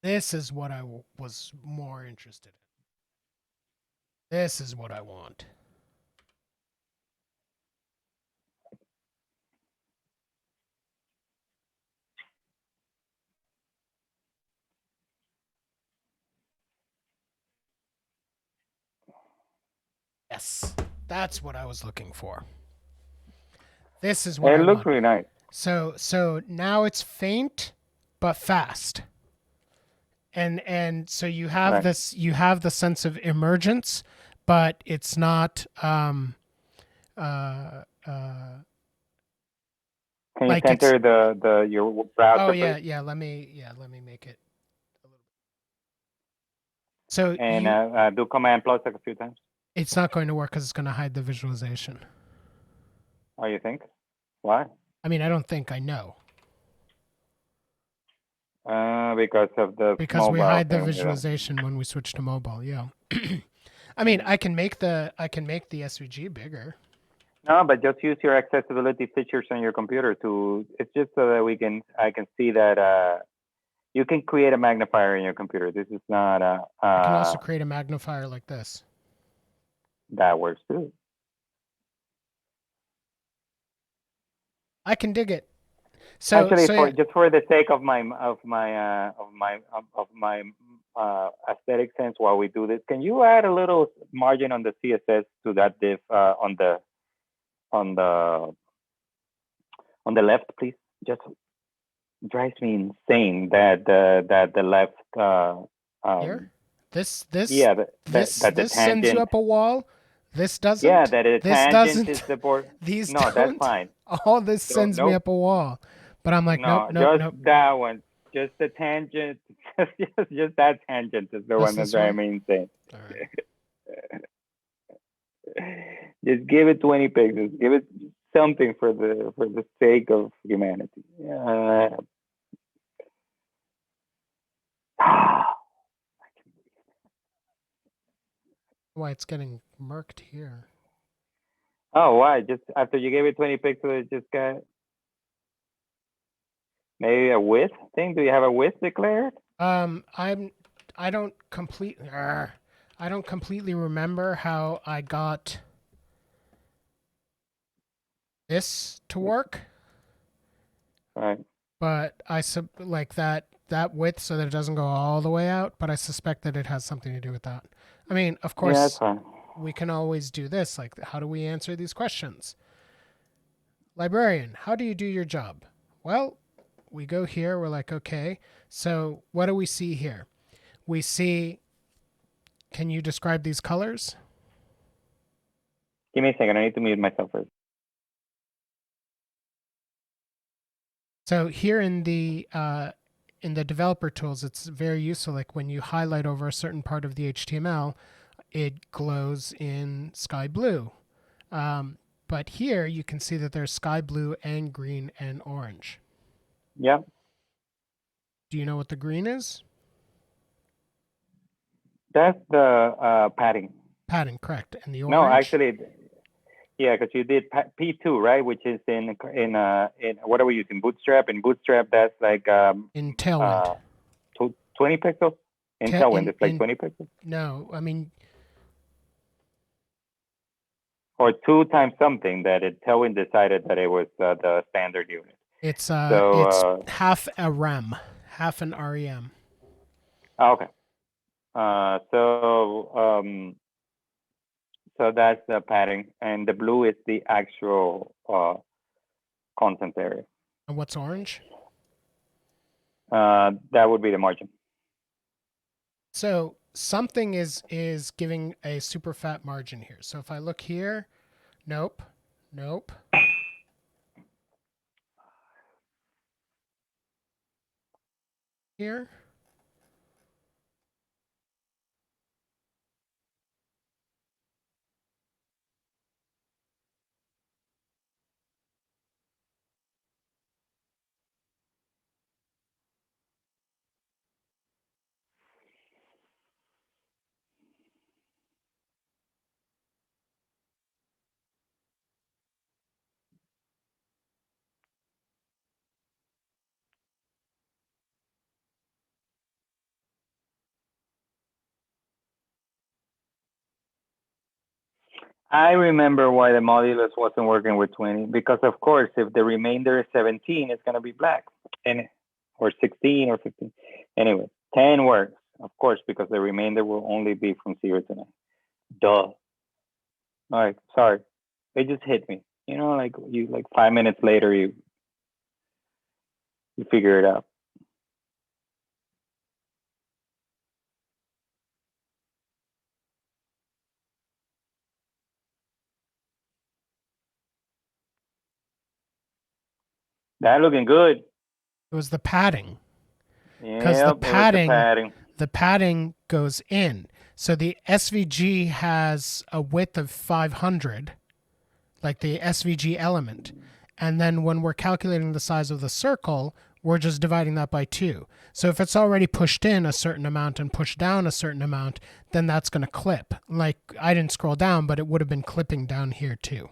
This is what I was more interested in. This is what I want. Yes, that's what I was looking for. This is what I want. It looks really nice. So now it's faint, but fast. And so you have this, you have the sense of emergence, but it's not Can you like center the your browser? Oh yeah, yeah. Let me make it a little bit. So And do Command plus like a few times. It's not going to work because it's going to hide the visualization. Oh, you think? Why? I mean, I don't think, I know. Because of the because we hide the visualization when we switch to mobile. Yeah. I mean, I can make the SVG bigger. No, but just use your accessibility features on your computer to. It's just so that I can see that you can create a magnifier in your computer. This is not I can also create a magnifier like this. That works too. I can dig it. So actually, just for the sake of my aesthetic sense, while we do this, can you add a little margin on the CSS to that div on the left, please? Just drives me insane that the left here. This sends you up a wall. This doesn't. Yeah, that a this tangent doesn't. is the board. These no, don't. That's fine. All this sends me up a wall. But I'm like, no, nope. That one. Just the tangent. just that tangent is the one that's driving me insane. All right. Just give it 20 pixels. Give it something for the sake of humanity. Why it's getting murked here? Oh, why? Just after you gave it 20 pixels, it just got maybe a width thing. Do you have a width declared? I don't completely remember how I got this to work. Right. But I like that width so that it doesn't go all the way out, but I suspect that it has something to do with that. I mean, of course, that's fine. We can always do this. Like, how do we answer these questions? Librarian, how do you do your job? Well, we go here. We're like, okay, so what do we see here? We see, can you describe these colors? Give me a second. I need to mute myself first. So here in the developer tools, it's very useful. Like when you highlight over a certain part of the HTML, it glows in sky blue. But here you can see that there's sky blue and green and orange. Yeah. Do you know what the green is? That's the padding. Padding, correct. And the orange? No, actually, yeah, because you did P2, right? Which is in what are we using? Bootstrap. In Bootstrap, that's like in Tailwind. 20 pixels. In Tailwind, it's like 20 pixels. No, I mean. Or 2 times something that Tailwind decided that it was the standard unit. It's it's half a rem, half an REM. Okay. So that's the padding, and the blue is the actual content area. And what's orange? That would be the margin. So something is giving a super fat margin here. So if I look here, nope. Here. I remember why the modulus wasn't working with 20, because of course, if the remainder is 17, it's going to be black, or 16 or 15. Anyway, 10 works, of course, because the remainder will only be from 0 to 9. Duh. All right, sorry. It just hit me. You know, like 5 minutes later, you figure it out. That looking good. It was the padding. Because the padding goes in. So the SVG has a width of 500, like the SVG element. And then when we're calculating the size of the circle, we're just dividing that by 2. So if it's already pushed in a certain amount and pushed down a certain amount, then that's going to clip. Like I didn't scroll down, but it would have been clipping down here too.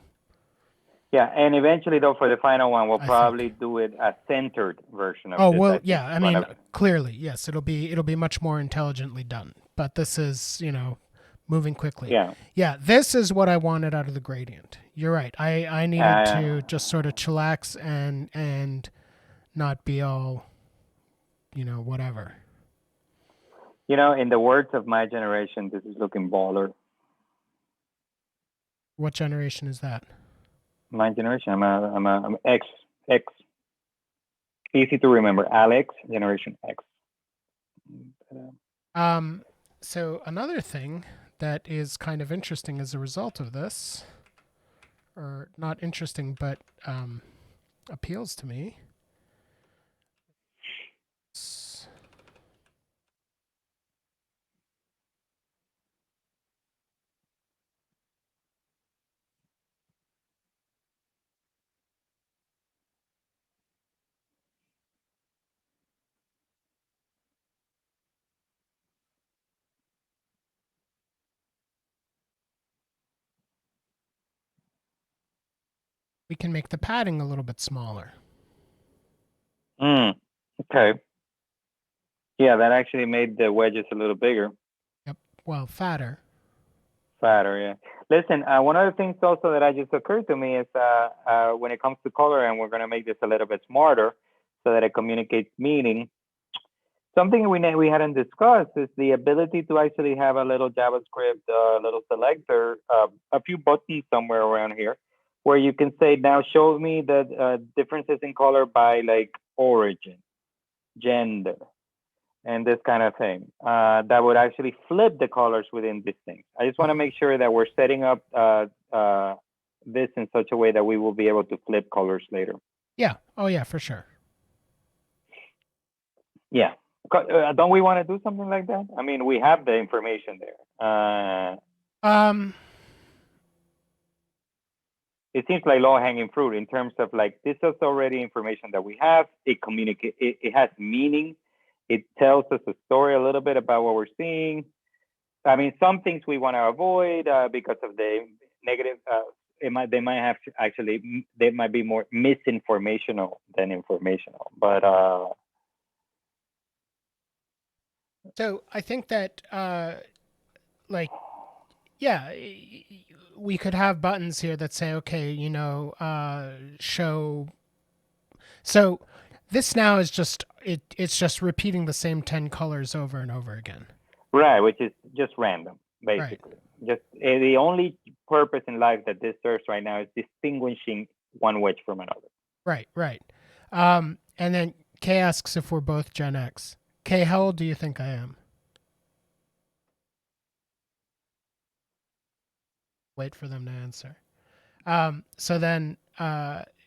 Yeah, and eventually, though, for the final one, we'll probably do it a centered version of this. Oh well, yeah. I mean, clearly, yes. It'll be much more intelligently done. But this is, moving quickly. Yeah. This is what I wanted out of the gradient. You're right. I needed to just sort of chillax and not be all, whatever. In the words of my generation, this is looking baller. What generation is that? My generation. I'm X. Easy to remember. Alex, Generation X. So another thing that is kind of interesting as a result of this, or not interesting, but appeals to me. We can make the padding a little bit smaller. Okay. Yeah, that actually made the wedges a little bigger. Yep. Well, fatter. Fatter, yeah. Listen, one of the things also that just occurred to me is when it comes to color, and we're going to make this a little bit smarter so that it communicates meaning. Something we hadn't discussed is the ability to actually have a little JavaScript, little selector, a few buttons somewhere around here, where you can say, now show me the differences in color by like origin, gender, and this kind of thing. That would actually flip the colors within these things. I just want to make sure that we're setting up this in such a way that we will be able to flip colors later. Yeah. Oh, yeah, for sure. Yeah. Don't we want to do something like that? I mean, we have the information there. It seems like low-hanging fruit in terms of like, this is already information that we have. It has meaning. It tells us a story a little bit about what we're seeing. I mean, some things we want to avoid because of the negative. They might have to actually, they might be more misinformational than informational. But so I think that yeah, we could have buttons here that say, okay, show. So this now is just it's just repeating the same 10 colors over and over again. Right, which is just random, basically. Right. Just the only purpose in life that this serves right now is distinguishing one wedge from another. Right. And then Kay asks if we're both Gen X. Kay, how old do you think I am? Wait for them to answer. So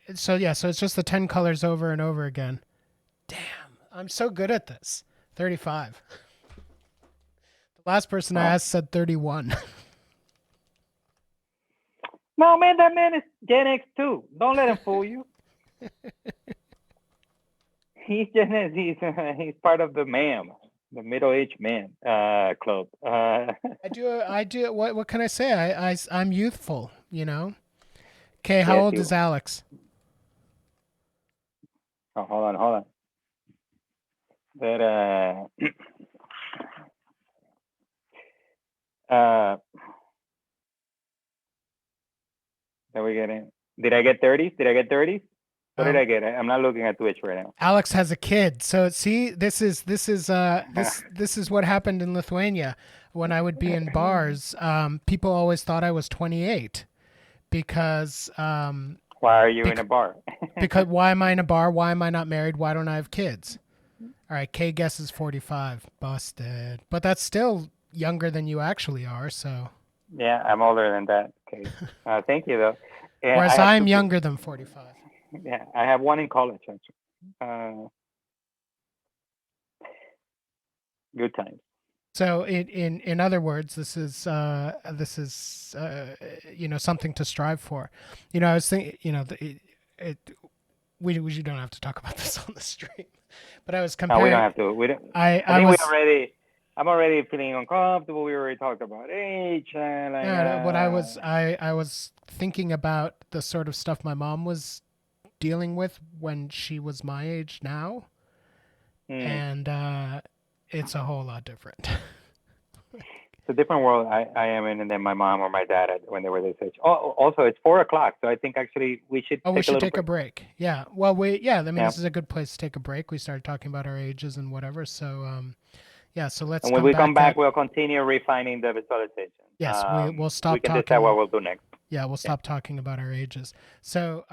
it's just the 10 colors over and over again. Damn, I'm so good at this. 35. The last person I asked said 31. No, man, that man is Gen X too. Don't let him fool you. He's Gen X. He's part of the MAM, the middle-aged man club. I do. What can I say? I'm youthful, Okay, how old is Alex? Oh, hold on. But are we getting? Did I get 30s? What did I get? I'm not looking at Twitch right now. Alex has a kid. So see, this is what happened in Lithuania when I would be in bars. People always thought I was 28 because why are you in a bar? Because why am I in a bar? Why am I not married? Why don't I have kids? All right, Kay guesses 45. Busted. But that's still younger than you actually are, so. Yeah, I'm older than that. Okay. Thank you, though. Whereas I'm younger than 45. Yeah, I have one in college, actually. Good times. So in other words, this is something to strive for. I was thinking, we don't have to talk about this on the stream, but I was comparing. No, we don't have to. We don't. I think we already. I'm already feeling uncomfortable. We already talked about age and like. Yeah, what I was thinking about the sort of stuff my mom was dealing with when she was my age now, and it's a whole lot different. It's a different world I am in than my mom or my dad when they were this age. Oh, also, it's 4 o'clock, so I think actually we should Oh, take we a should little take a break. break. Yeah. Well, I mean, Yeah. this is a good place to take a break. We started talking about our ages and whatever. So, yeah. So let's And when come we come back back, at. we'll continue refining the visualization. Yes, we'll We stop can decide talking. what we'll do next. Yeah, we'll Yeah. stop talking about our ages. So.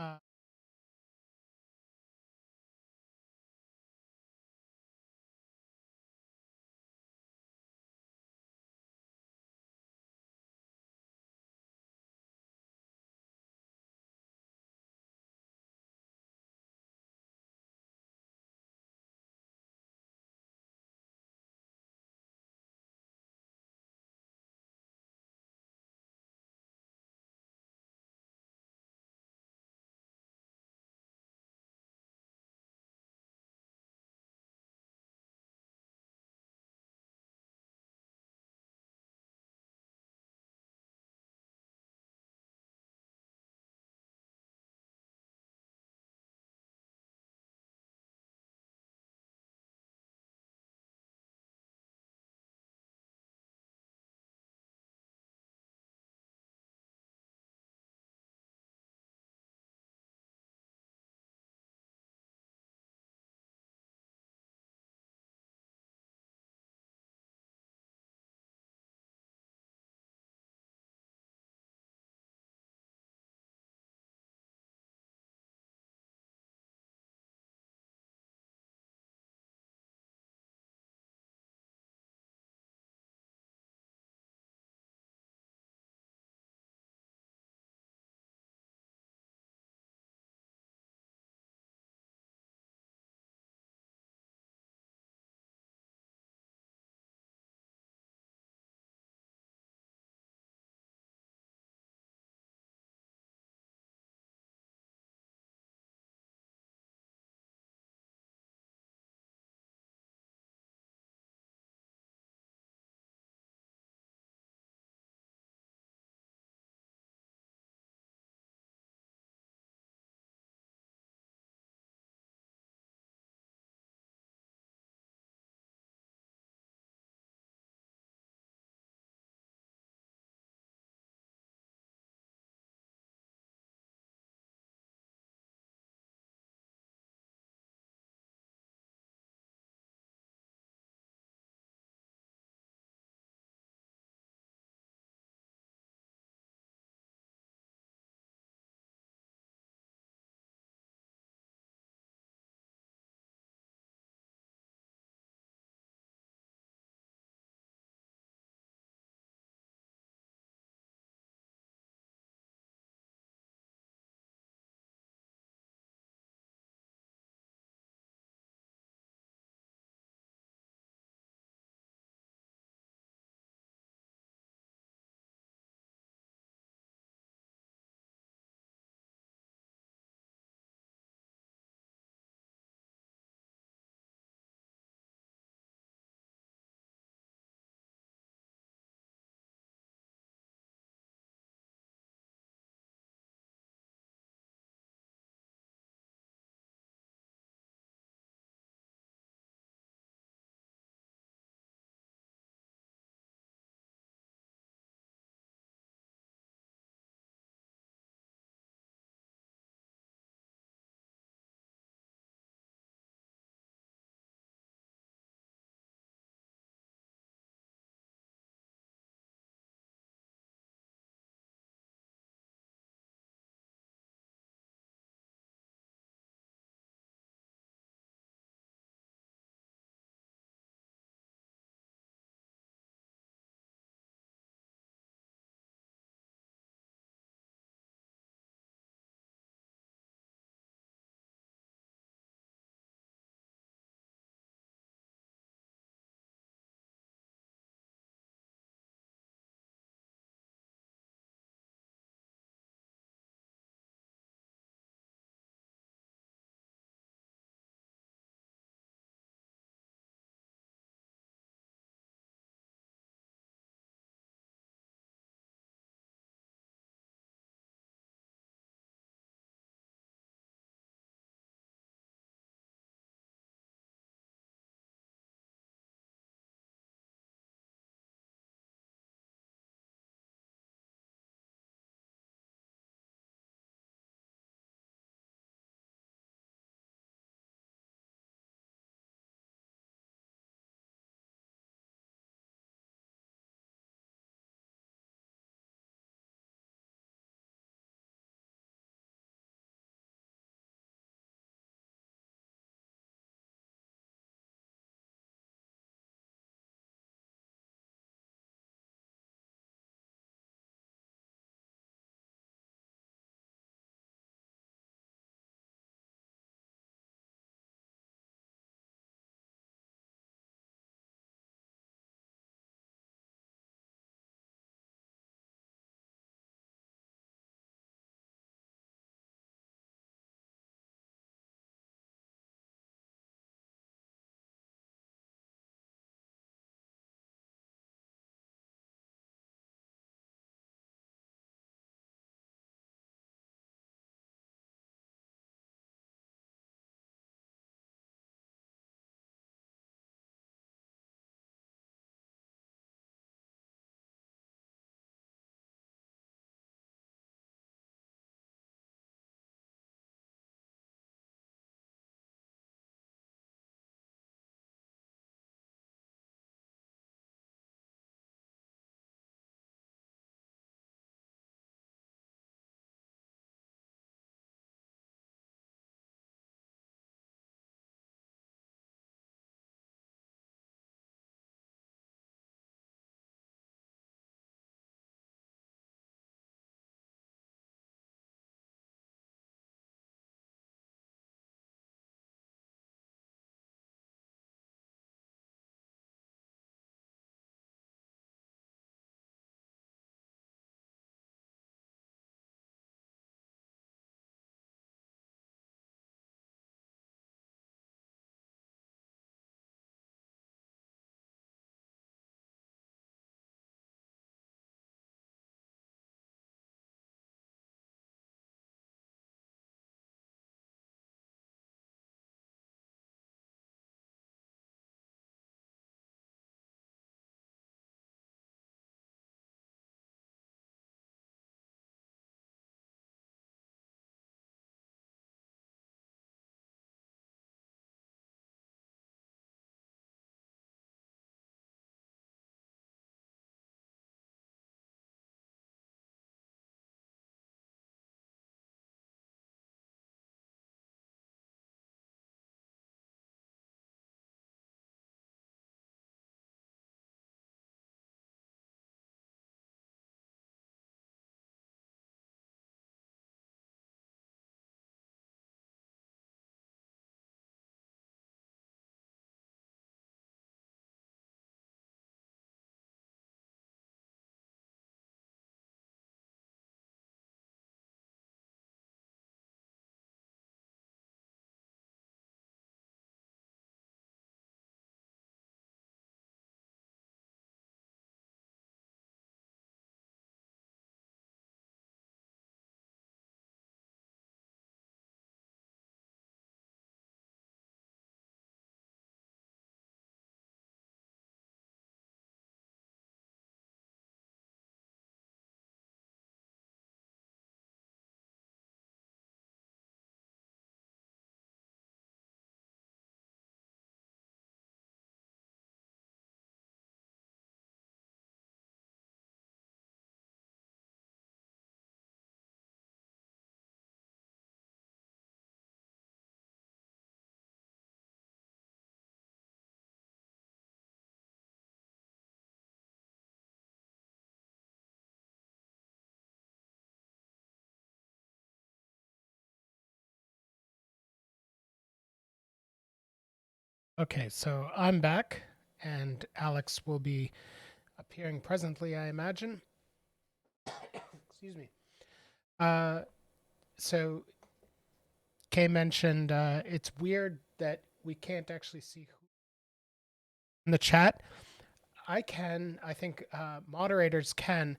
Okay, so I'm back, and Alex will be appearing presently, I imagine. Excuse me. So Kay mentioned it's weird that we can't actually see who in the chat. I can. I think moderators can.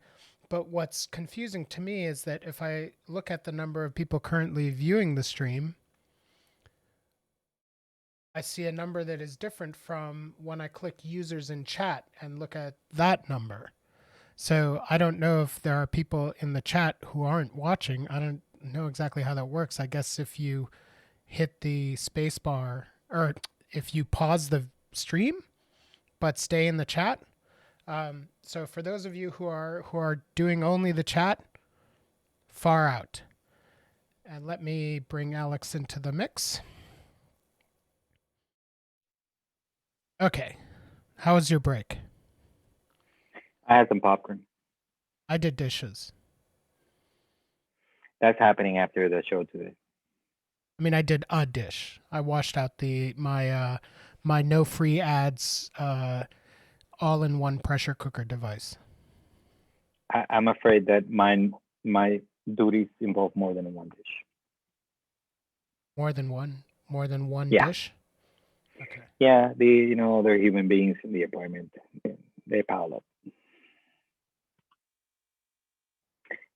But what's confusing to me is that if I look at the number of people currently viewing the stream, I see a number that is different from when I click users in chat and look at that number. So I don't know if there are people in the chat who aren't watching. I don't know exactly how that works. I guess if you hit the space bar, or if you pause the stream but stay in the chat. So for those of you who are doing only the chat, far out. And let me bring Alex into the mix. Okay. How was your break? I had some popcorn. I did dishes. That's happening after the show today. I mean, I did a dish. I washed out my no free ads all-in-one pressure cooker device. I'm afraid that my duties involve more than one dish. More than one Yeah. dish. Okay. Yeah, other human beings in the apartment, they pile up.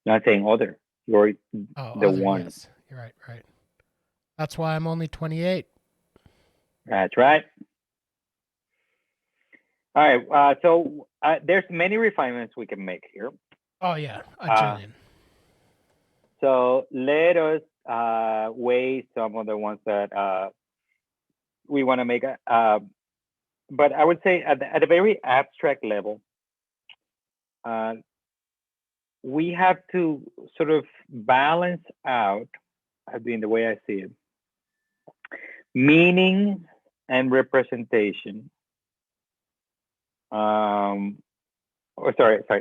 Not saying other. You're the one. Yes, you're right. That's why I'm only 28. That's right. All right. So there's many refinements we can make here. Oh yeah, a jillion. So let us weigh some of the ones that we want to make. But I would say at a very abstract level, we have to sort of balance out, I mean, the way I see it, meaning and representation.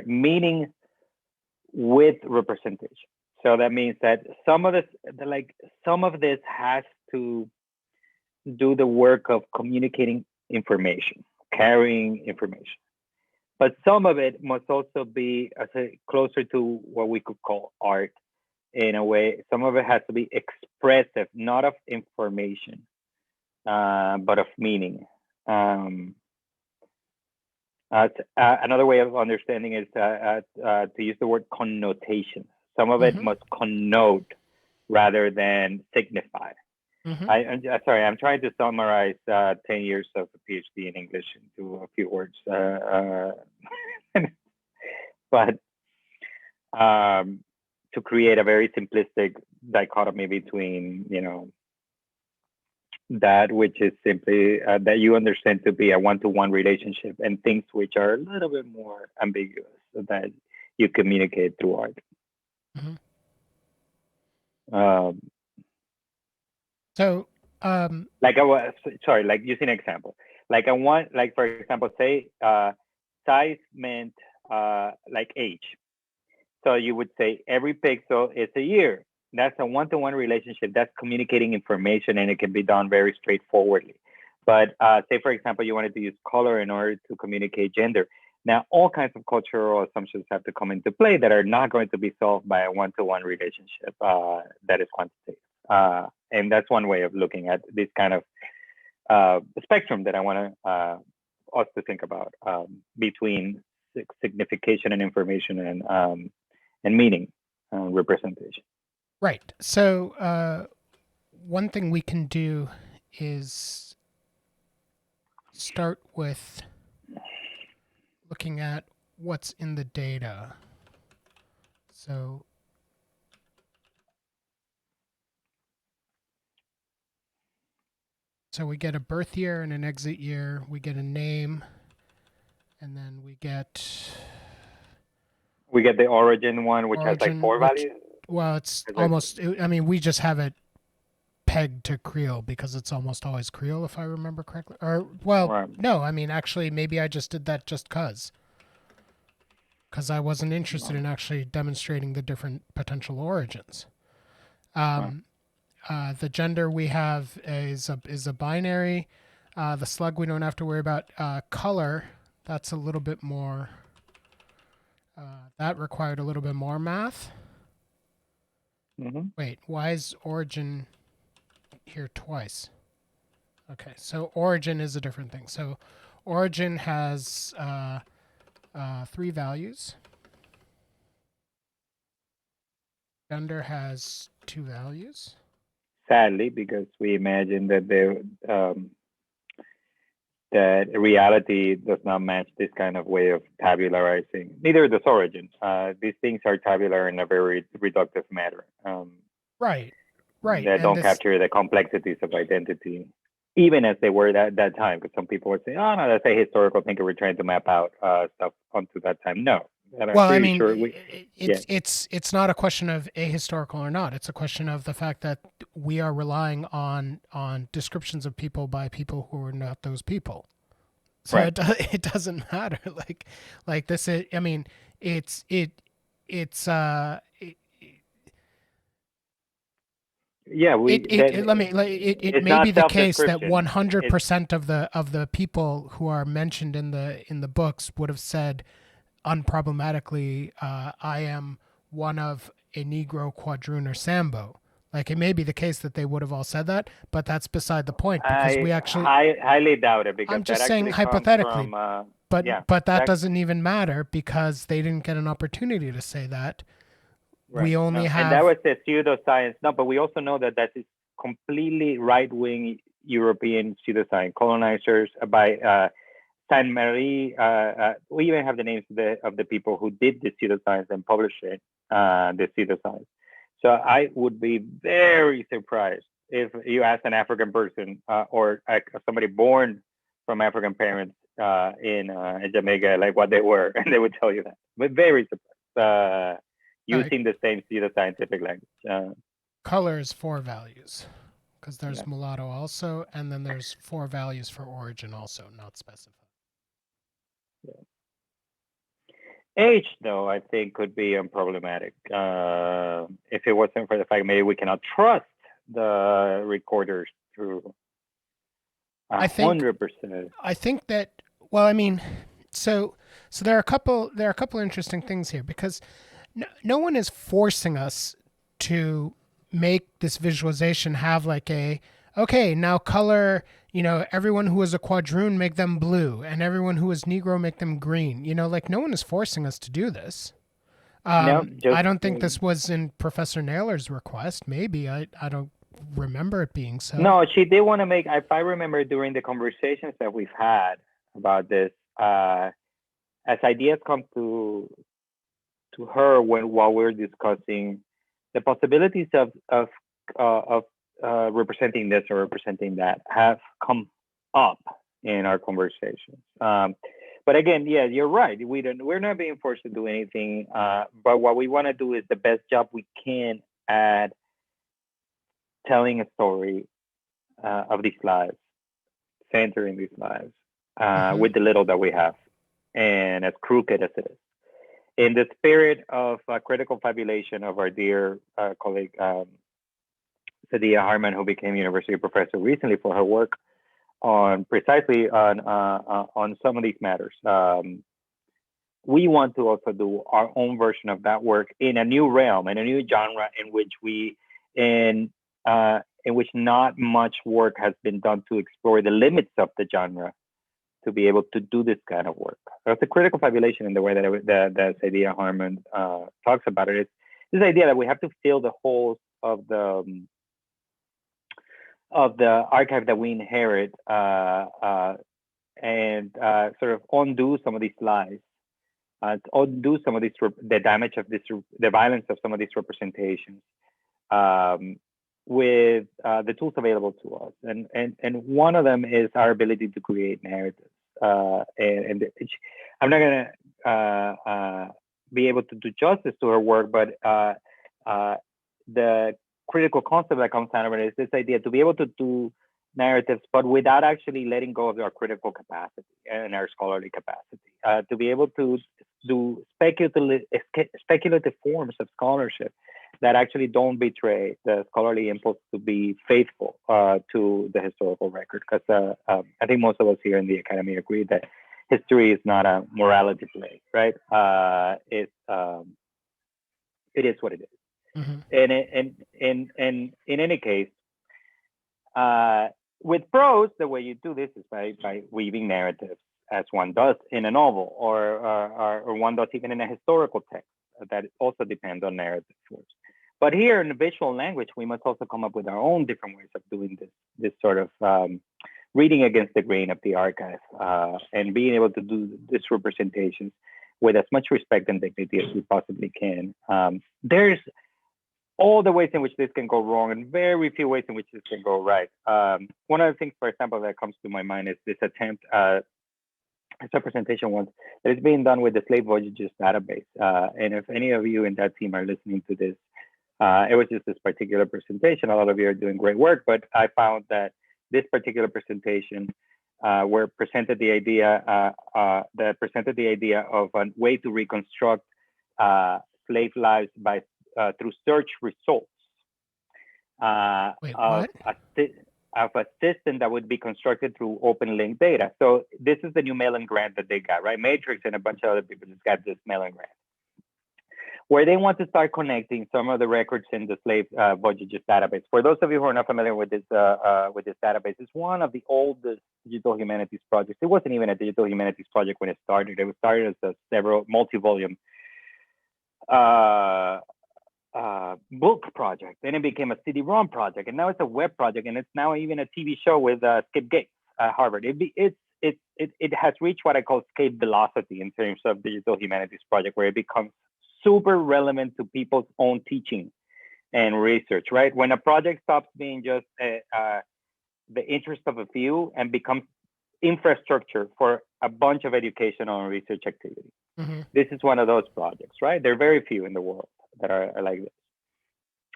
Meaning with representation. So that means that some of this has to do the work of communicating information, carrying information. But some of it must also be closer to what we could call art in a way. Some of it has to be expressive, not of information, but of meaning. Another way of understanding is to use the word connotation. Some of it must connote rather than signify. I'm sorry, I'm trying to summarize 10 years of a PhD in English into a few words. But to create a very simplistic dichotomy between, that which is simply that you understand to be a one-to-one relationship and things which are a little bit more ambiguous that you communicate through art. Like using an example, for example, say size meant like age. So you would say every pixel is a year. That's a one-to-one relationship. That's communicating information, and it can be done very straightforwardly. But say, for example, you wanted to use color in order to communicate gender. Now, all kinds of cultural assumptions have to come into play that are not going to be solved by a one-to-one relationship that is quantitative. And that's one way of looking at this kind of spectrum that I want us to think about between signification and information and meaning, representation. Right. So one thing we can do is start with looking at what's in the data. So we get a birth year and an exit year. We get a name, and then we get the origin one, which has like four values. Well, it's almost. I mean, we just have it pegged to Creole because it's almost always Creole, if I remember correctly. Or no, I mean, actually, maybe I just did that just because I wasn't interested in actually demonstrating the different potential origins. The gender we have is a binary. The slug we don't have to worry about. Color, that's a little bit more. That required a little bit more math. Mm-hmm. Wait, why is origin here twice? Okay, so origin is a different thing. So origin has 3 values. Gender has 2 values. Sadly, because we imagine that that reality does not match this kind of way of tabularizing. Neither does origin. These things are tabular in a very reductive manner. Right. That And don't capture the complexities of identity, even as they were at that time. Because some people would say, "Oh no, that's a historical thing. We're trying to map out stuff onto that time." No, and I'm well, I pretty mean, sure it's not a question of ahistorical or not. It's a question of the fact that we are relying on descriptions of people by people who are not those people. So Right. it doesn't matter. Like this is. I mean, it's Yeah, it may not be the case that self-description. 100% of the people who are mentioned in the books would have said unproblematically, I am one of a Negro, quadroon, or Sambo. Like it may be the case that they would have all said that, but that's beside the point because we actually. I highly doubt it, because I'm that just saying actually comes hypothetically, from but that doesn't even matter because they didn't get an opportunity to say that. right. We only have. And that was the pseudoscience. No, but we also know that that is completely right-wing European pseudoscience colonizers by Saint Marie. We even have the names of the people who did the pseudoscience and published it, the pseudoscience. So I would be very surprised if you ask an African person or somebody born from African parents in Jamaica, like what they were, and they would tell you that. But very surprised using the same pseudoscientific language. Color is 4 values because there's mulatto also, and then there's 4 values for origin also, not specified. Yeah. Age, though, I think could be unproblematic. If it wasn't for the fact maybe we cannot trust the recorders through 100%. I think that, well, I mean, so there are a couple interesting things here because no one is forcing us to make this visualization have like okay, now color, everyone who is a quadroon, make them blue, and everyone who is Negro, make them green. Like no one is forcing us to do this. No, I don't think this was in Professor Naylor's request. Maybe I don't remember it being so. No, she did want to make. If I remember during the conversations that we've had about this, as ideas come to her while we're discussing the possibilities of representing this or representing that have come up in our conversations. But again, yeah, you're right. We're not being forced to do anything. But what we want to do is the best job we can at telling a story of these lives, centering these lives with the little that we have, and as crooked as it is. In the spirit of critical fabulation of our dear colleague Sadia Harman, who became university professor recently for her work on precisely on some of these matters, we want to also do our own version of that work in a new realm, in a new genre, in which not much work has been done to explore the limits of the genre, to be able to do this kind of work. It's a critical fabulation in the way that Sadia Harman talks about it. It's this idea that we have to fill the holes of the archive that we inherit and sort of undo some of these lies, undo some of these the damage of this, the violence of some of these representations. With the tools available to us, and one of them is our ability to create narratives. And I'm not gonna be able to do justice to her work, but the critical concept that comes out of it is this idea to be able to do narratives, but without actually letting go of our critical capacity and our scholarly capacity, to be able to do speculative forms of scholarship that actually don't betray the scholarly impulse to be faithful to the historical record. Because I think most of us here in the academy agree that history is not a morality play, right? It is what it is. Mm-hmm. And in any case, with prose, the way you do this is by weaving narratives, as one does in a novel, or one does even in a historical text that also depends on narrative force. But here in the visual language, we must also come up with our own different ways of doing this sort of reading against the grain of the archive, and being able to do these representations with as much respect and dignity as we possibly can. There's all the ways in which this can go wrong and very few ways in which this can go right. One of the things, for example, that comes to my mind is this attempt, it's a presentation once that is being done with the Slave Voyages database. And if any of you in that team are listening to this, it was just this particular presentation. A lot of you are doing great work, but I found that this particular presentation where presented the idea of a way to reconstruct slave lives by through search results Wait, of a system that would be constructed through open link data. So this is the new Mellon grant that they got, right? Matrix and a bunch of other people just got this Mellon grant, where they want to start connecting some of the records in the Slave Voyages database. For those of you who are not familiar with this database, it's one of the oldest digital humanities projects. It wasn't even a digital humanities project when it started. It was started as a several multi-volume book project. Then it became a CD-ROM project, and now it's a web project, and it's now even a TV show with Skip Gates at Harvard. It has reached what I call escape velocity in terms of digital humanities project, where it becomes super relevant to people's own teaching and research, right? When a project stops being just the interest of a few and becomes infrastructure for a bunch of educational and research activity. Mm-hmm. This is one of those projects, right? There are very few in the world that are like this.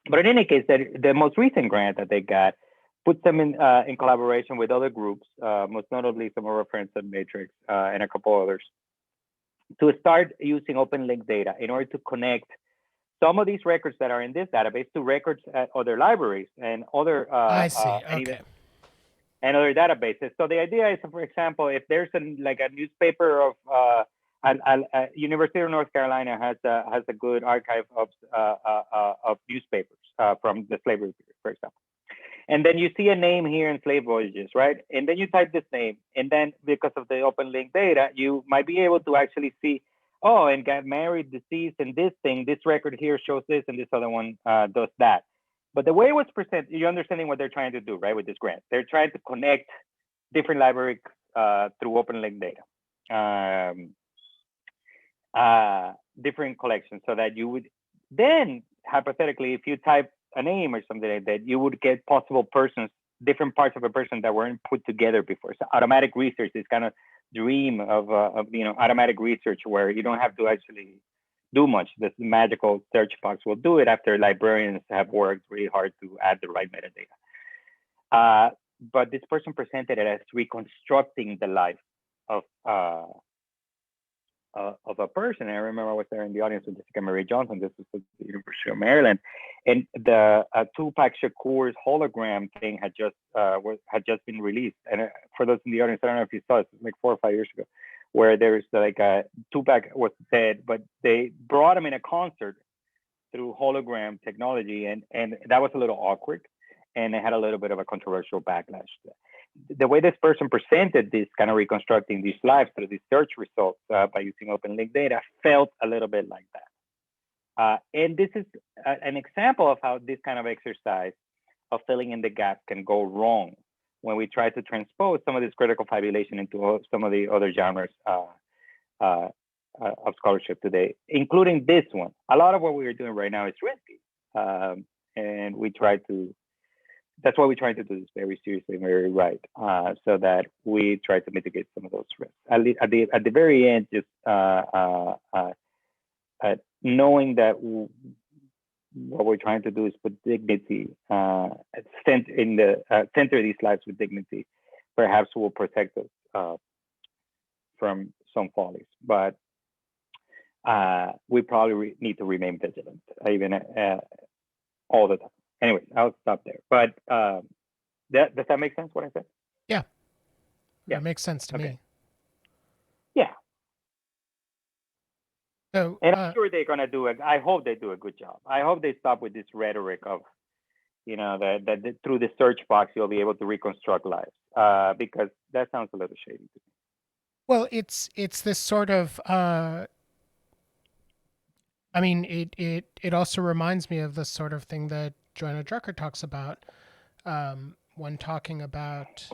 But in any case, the most recent grant that they got puts them in collaboration with other groups, most notably some of our friends at Matrix and a couple others, to start using open link data in order to connect some of these records that are in this database to records at other libraries and other I see. Okay. and other databases. So the idea is, for example, if there's a newspaper of University of North Carolina has a good archive of newspapers from the slavery period, for example. And then you see a name here in Slave Voyages, right? And then you type this name, and then because of the open link data, you might be able to actually see, oh, and got married, deceased, and this record here shows this, and this other one does that. But the way it was presented, you're understanding what they're trying to do, right, with this grant. They're trying to connect different libraries through open link data. Different collections, so that you would then, hypothetically, if you type a name or something like that, you would get possible persons, different parts of a person that weren't put together before. So automatic research, this kind of dream of automatic research where you don't have to actually do much. This magical search box will do it after librarians have worked really hard to add the right metadata. But this person presented it as reconstructing the life of a person. And I remember I was there in the audience with Jessica Marie Johnson. This was at the University of Maryland, and the Tupac Shakur's hologram thing had just been released. And for those in the audience, I don't know if you saw it, it was like 4 or 5 years ago, where there's like Tupac was dead, but they brought him in a concert through hologram technology, and that was a little awkward, and it had a little bit of a controversial backlash. The way this person presented this kind of reconstructing these lives through these search results by using open link data felt a little bit like that. And this is an example of how this kind of exercise of filling in the gap can go wrong when we try to transpose some of this critical fabulation into some of the other genres of scholarship today, including this one. A lot of what we are doing right now is risky. And we try to, that's why we try to do this very seriously and very right, so that we try to mitigate some of those risks. At the very end, just knowing that what we're trying to do is put dignity, center these lives with dignity, perhaps will protect us from some follies. But we probably need to remain vigilant, even all the time. Anyway, I'll stop there. But does that make sense? What I said? Yeah. Yeah. That makes sense to me. Yeah. So, and I'm sure they're gonna do it. I hope they do a good job. I hope they stop with this rhetoric of, that through the search box you'll be able to reconstruct lives, because that sounds a little shady to me. Well, it's this sort of. I mean, it also reminds me of the sort of thing that Joanna Drucker talks about when talking about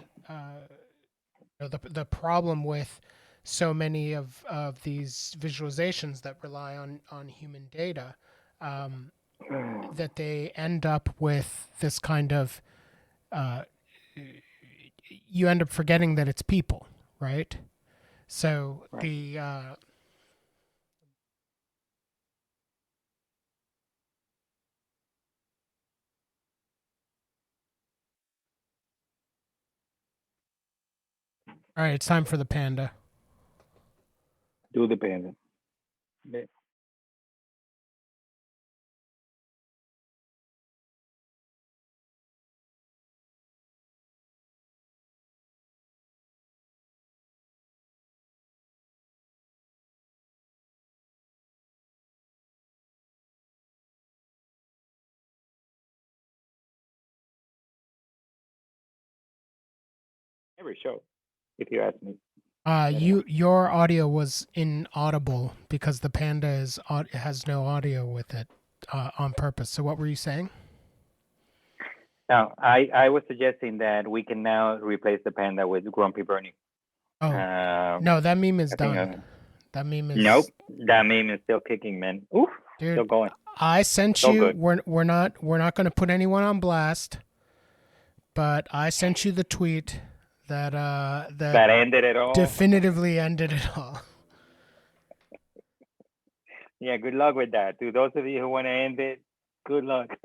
the problem with so many of these visualizations that rely on human data, that they end up with this kind of you end up forgetting that it's people, right? So Right. the all right, it's time for the panda. Do the panda. Yeah. Every show, if you ask me. Your audio was inaudible because the panda has no audio with it on purpose. So what were you saying? Now, I was suggesting that we can now replace the panda with Grumpy Bernie. Oh, no, that meme is I think, done. That meme is. Nope, that meme is still kicking, man. Oof, dude, still going. I sent So you. good. We're not going to put anyone on blast, but I sent you the tweet that That ended it all. definitively ended it all. Yeah, good luck with that. To those of you who want to end it, good luck.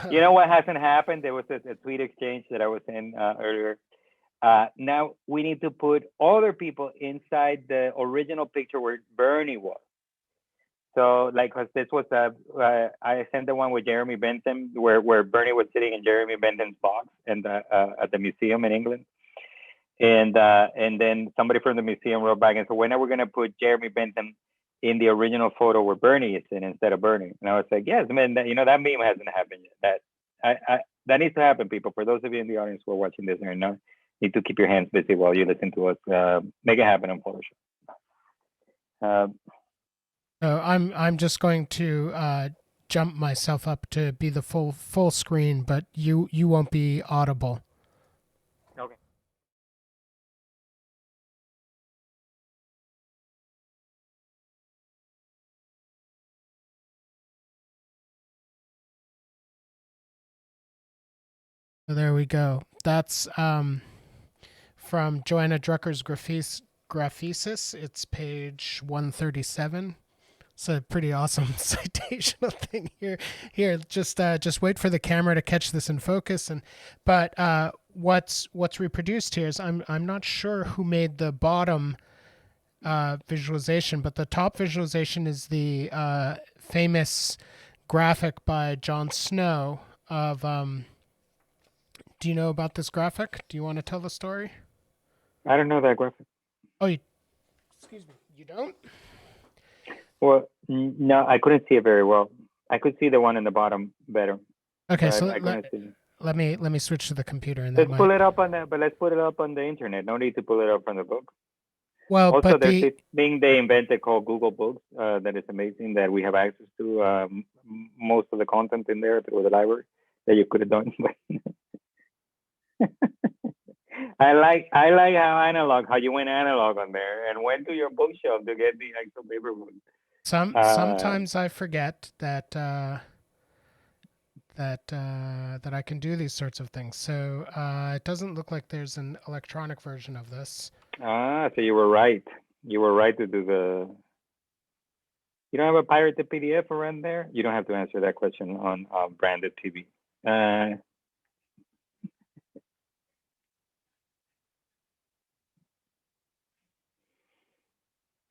You know what hasn't happened? There was a tweet exchange that I was in earlier. Now we need to put other people inside the original picture where Bernie was. So, like, cause this was I sent the one with Jeremy Bentham, where Bernie was sitting in Jeremy Bentham's box and at the museum in England, and then somebody from the museum wrote back and said, when are we going to put Jeremy Bentham in the original photo where Bernie is in instead of Bernie? And I was like, yes, man, that meme hasn't happened yet. That needs to happen, people. For those of you in the audience who are watching this right now, need to keep your hands busy while you listen to us. Make it happen on Photoshop. So I'm just going to jump myself up to be the full screen, but you won't be audible. Okay. So there we go. That's from Joanna Drucker's Graphesis. It's page 137. It's a pretty awesome citational thing here. Here, just wait for the camera to catch this in focus. But what's reproduced here is I'm not sure who made the bottom visualization, but the top visualization is the famous graphic by Jon Snow of. Do you know about this graphic? Do you want to tell the story? I don't know that graphic. Oh, excuse me. You don't? Well, no, I couldn't see it very well. I could see the one in the bottom better. Okay, so let me switch to the computer and let's pull it up on that. But let's put it up on the internet. No need to pull it up from the book. Well, also, but there's this thing they invented called Google Books that is amazing, that we have access to most of the content in there through the library that you could have done. I like how you went analog on there and went to your bookshelf to get the actual paper book. Sometimes I forget that that I can do these sorts of things. So it doesn't look like there's an electronic version of this. So you were right. You were right to do the. You don't have a pirated PDF around there? You don't have to answer that question on branded TV.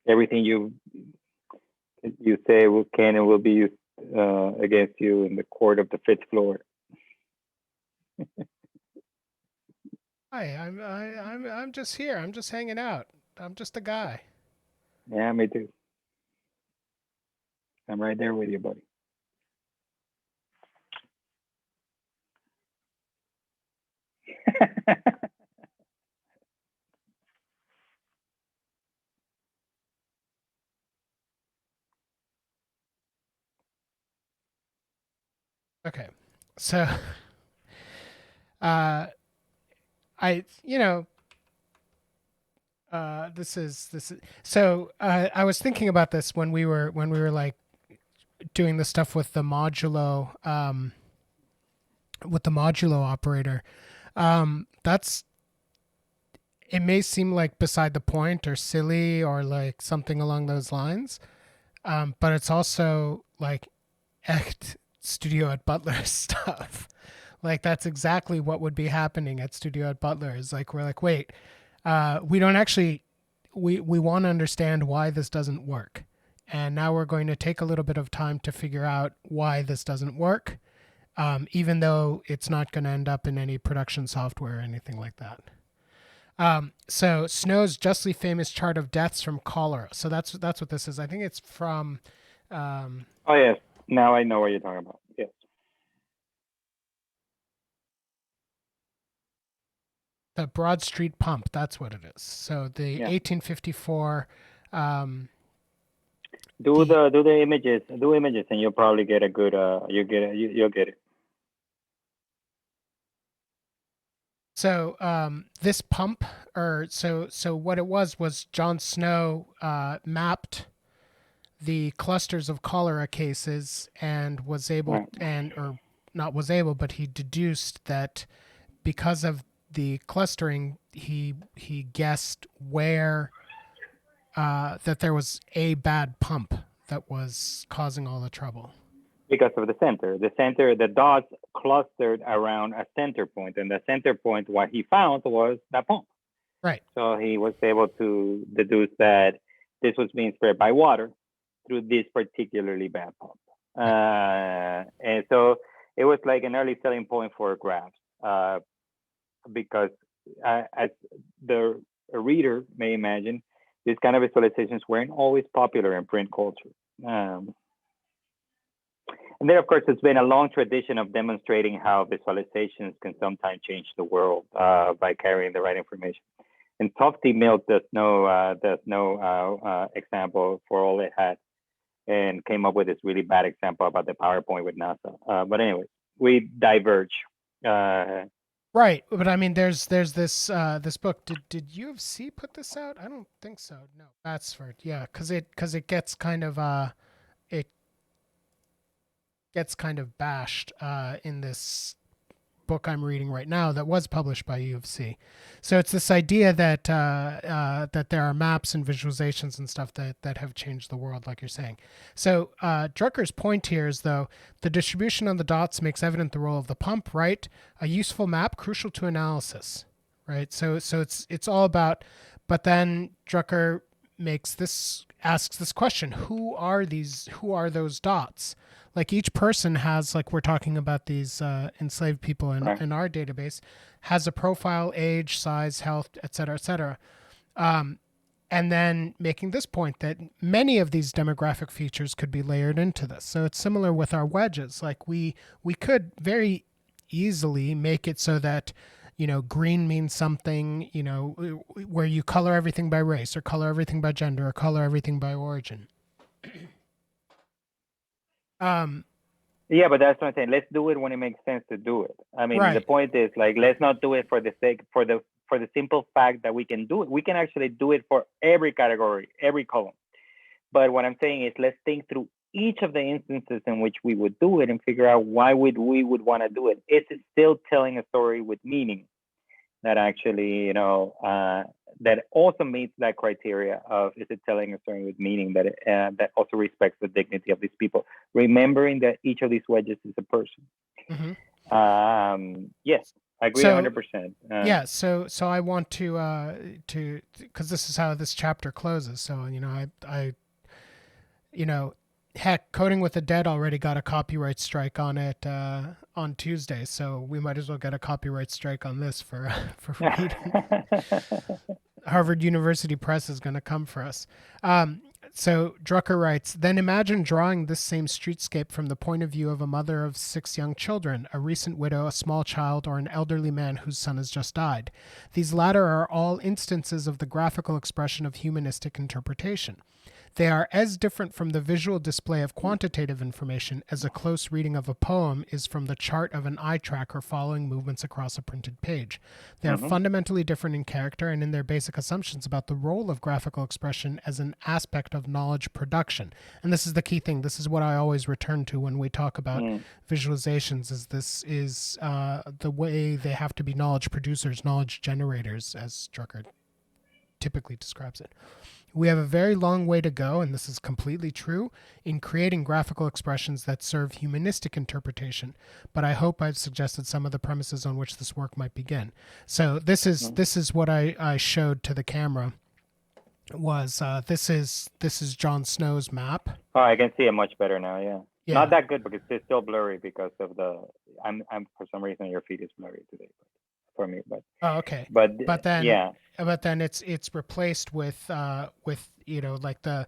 Everything you say can and will be used against you in the court of the fifth floor. Hi, I'm just here. I'm just hanging out. I'm just a guy. Yeah, me too. I'm right there with you, buddy. Okay. So I this is so I was thinking about this when we were like doing the stuff with the modulo operator. That's it may seem like beside the point or silly or like something along those lines, but it's also like echt Studio at Butler stuff. Like that's exactly what would be happening at Studio at Butler. Is like we're like, wait, we don't actually we want to understand why this doesn't work, and now we're going to take a little bit of time to figure out why this doesn't work, even though it's not going to end up in any production software or anything like that. So Snow's justly famous chart of deaths from cholera. So that's what this is. I think it's from. Oh yes, now I know what you're talking about. Yes. The Broad Street Pump. That's what it is. So the 1854. Do the images, and you'll probably get a good. You'll get it. So this pump, or so what it was John Snow mapped the clusters of cholera cases and was able but he deduced that because of the clustering, he guessed where that there was a bad pump that was causing all the trouble. Because of the center, the dots clustered around a center point, and the center point, what he found was that pump. Right. So he was able to deduce that this was being spread by water through this particularly bad pump. And so it was like an early selling point for graphs, because as the reader may imagine, these kind of visualizations weren't always popular in print culture. And then, of course, it's been a long tradition of demonstrating how visualizations can sometimes change the world by carrying the right information. And Tufty Milk does no example for all it had, and came up with this really bad example about the PowerPoint with NASA. But anyway, we diverge. Right, but I mean, there's this this book. Did UFC put this out? I don't think so. No, Batsford. Yeah, because it gets kind of bashed in this book I'm reading right now that was published by UFC. So it's this idea that that there are maps and visualizations and stuff that have changed the world, like you're saying. So Drucker's point here is, though, the distribution of the dots makes evident the role of the pump, right? A useful map crucial to analysis, right? So it's all about, but then Drucker asks this question: who are those dots? Like each person has, like we're talking about these enslaved people in our database, has a profile, age, size, health, et cetera, and then making this point that many of these demographic features could be layered into this. So it's similar with our wedges. Like we could very easily make it so that, green means something, where you color everything by race or color everything by gender or color everything by origin. Yeah, but that's what I'm saying. Let's do it when it makes sense to do it. I mean, The point is, like, let's not do it for the simple fact that we can do it. We can actually do it for every category, every column. But what I'm saying is, let's think through each of the instances in which we would do it and figure out why we would want to do it. Is it still telling a story with meaning that actually, that also meets that criteria of, is it telling a story with meaning that that also respects the dignity of these people, remembering that each of these wedges is a person. Yes, I agree 100%. Yeah, so I want to because this is how this chapter closes. So I Heck, Coding with the Dead already got a copyright strike on it on Tuesday, so we might as well get a copyright strike on this for reading. Harvard University Press is going to come for us. So Drucker writes, then imagine drawing this same streetscape from the point of view of a mother of 6 young children, a recent widow, a small child, or an elderly man whose son has just died. These latter are all instances of the graphical expression of humanistic interpretation. They are as different from the visual display of quantitative information as a close reading of a poem is from the chart of an eye tracker following movements across a printed page. They are fundamentally different in character and in their basic assumptions about the role of graphical expression as an aspect of knowledge production. And this is the key thing. This is what I always return to when we talk about visualizations, is this is the way they have to be knowledge producers, knowledge generators, as Drucker typically describes it. We have a very long way to go, and this is completely true, in creating graphical expressions that serve humanistic interpretation, but I hope I've suggested some of the premises on which this work might begin. So this is what I showed to the camera. Was this is Jon Snow's map. Oh, I can see it much better now. Yeah. Not that good because it's still blurry because of the. I'm for some reason your feed is blurry today for me, but. Oh, okay. But then yeah. But then it's replaced with like the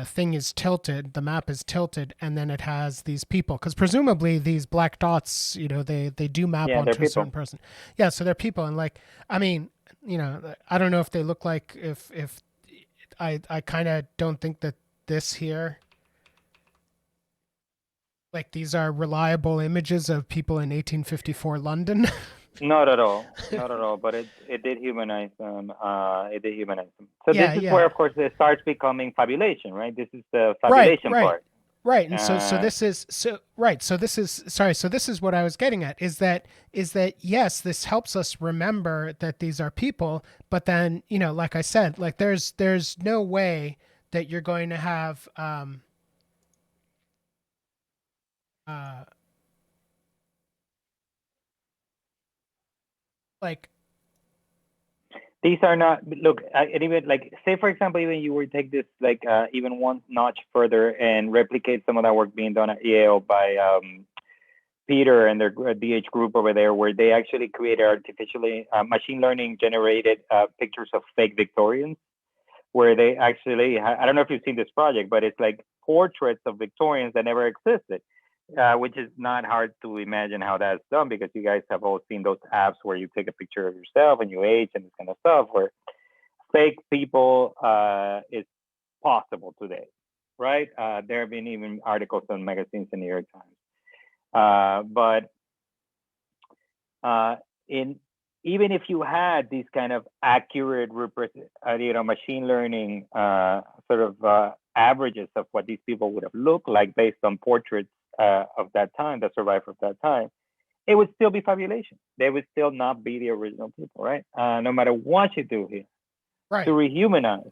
thing is tilted, the map is tilted, and then it has these people, because presumably these black dots, they do map onto a certain person. Yeah, so they're people, and like, I mean, I don't know if they look like if I kind of don't think that this here, like, these are reliable images of people in 1854 London. Not at all. But it did humanize them. So this is where, of course, it starts becoming fabulation, right? This is the fabulation part. Right. And so this is what I was getting at, is that yes, this helps us remember that these are people, but then, like I said, like there's no way that you're going to have like, these are not, look, even like, say for example, even you were to take this like even one notch further and replicate some of that work being done at Yale by Peter and their DH group over there, where they actually created artificially machine learning generated pictures of fake Victorians, where they actually, I don't know if you've seen this project, but it's like portraits of Victorians that never existed. Which is not hard to imagine how that's done, because you guys have all seen those apps where you take a picture of yourself and you age and this kind of stuff, where fake people is possible today, right? There have been even articles on magazines in New York Times. But even if you had these kind of accurate machine learning sort of averages of what these people would have looked like based on portraits of that time, that survived of that time, it would still be fabulation. They would still not be the original people, right? No matter what you do here, right? To rehumanize,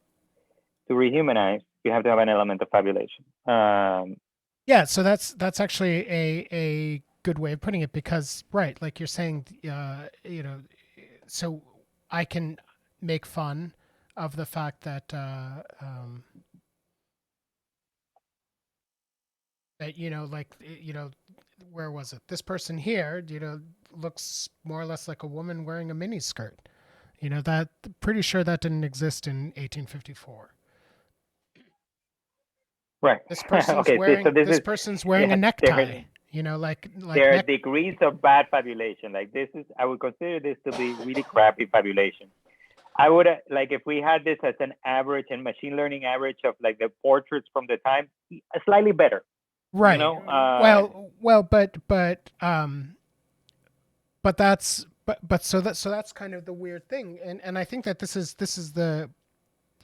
you have to have an element of fabulation. Yeah, so that's actually a good way of putting it, because right, like you're saying, so I can make fun of the fact that where was it? This person here, looks more or less like a woman wearing a mini skirt. That, pretty sure that didn't exist in 1854. Right. This person's person's wearing a necktie. There are degrees of bad fabulation. Like, this is, I would consider this to be really crappy fabulation. I would like, if we had this as an average and machine learning average of like the portraits from the time, slightly better. Right. So that's kind of the weird thing, and I think that this is the,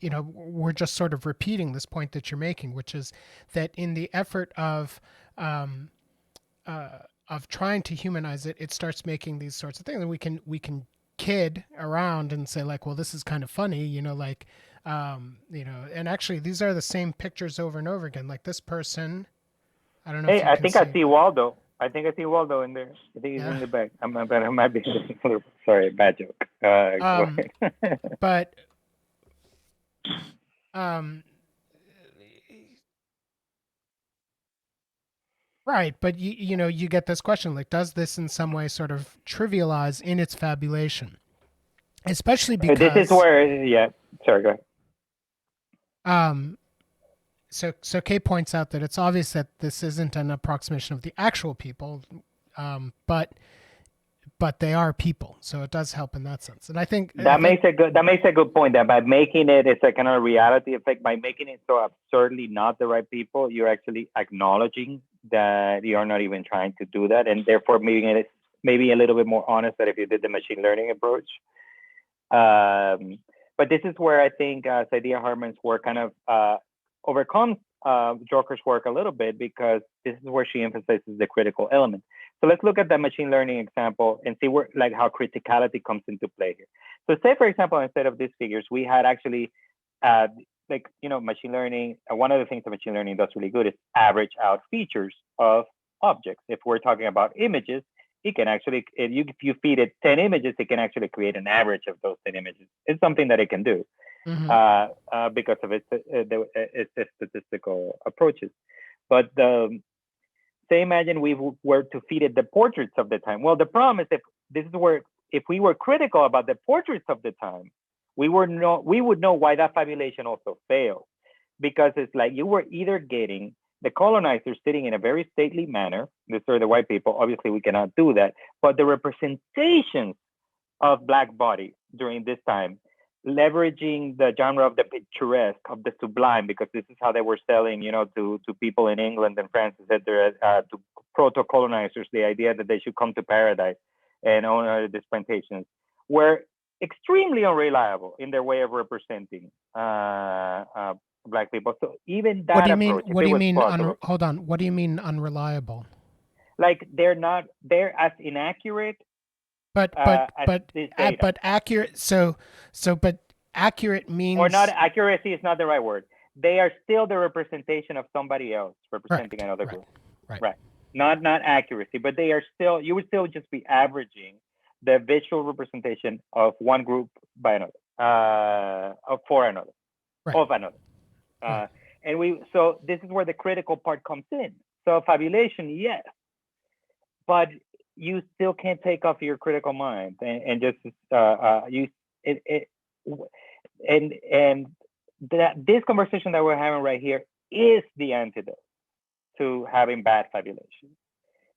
we're just sort of repeating this point that you're making, which is that in the effort of trying to humanize it, it starts making these sorts of things, and we can kid around and say like, well, this is kind of funny, and actually these are the same pictures over and over again. Like this person, I don't know. Hey, I think I see Waldo. I think I see Waldo in there. I think he's in the back. I might be sorry, bad joke. But Right, but you get this question, like, does this in some way sort of trivialize in its fabulation? Especially This is because where, yeah, sorry, go ahead. So Kay points out that it's obvious that this isn't an approximation of the actual people, but they are people, so it does help in that sense. And I think makes a good point, that by making it's a kind of reality effect. By making it so absurdly not the right people, you're actually acknowledging that you're not even trying to do that, and therefore making it maybe a little bit more honest than if you did the machine learning approach. But this is where I think Saidiya Hartman's work kind of overcomes Joker's work a little bit, because this is where she emphasizes the critical element. So let's look at the machine learning example and see where, like, how criticality comes into play here. So say, for example, instead of these figures, we had actually, machine learning. One of the things that machine learning does really good is average out features of objects. If we're talking about images, it can actually, if you feed it 10 images, it can actually create an average of those 10 images. It's something that it can do because of its statistical approaches. But say, imagine we were to feed it the portraits of the time. Well, the problem is, if we were critical about the portraits of the time, we would know why that fabulation also failed, because it's like you were either getting the colonizers sitting in a very stately manner. These are the white people. Obviously, we cannot do that. But the representations of Black bodies during this time, leveraging the genre of the picturesque, of the sublime, because this is how they were selling, to people in England and France, etc., to proto-colonizers, the idea that they should come to paradise and own these plantations, were extremely unreliable in their way of representing Black people. So even that approach. What do you mean? Hold on. What do you mean unreliable? Like they're as inaccurate. But accurate. But accurate means, or not, accuracy is not the right word. They are still the representation of somebody else representing another group. Right. Not accuracy, but they are still. You would still just be averaging the visual representation of one group by another, for another, of another. So this is where the critical part comes in. So fabulation, yes, but you still can't take off your critical mind and just this conversation that we're having right here is the antidote to having bad fabulation.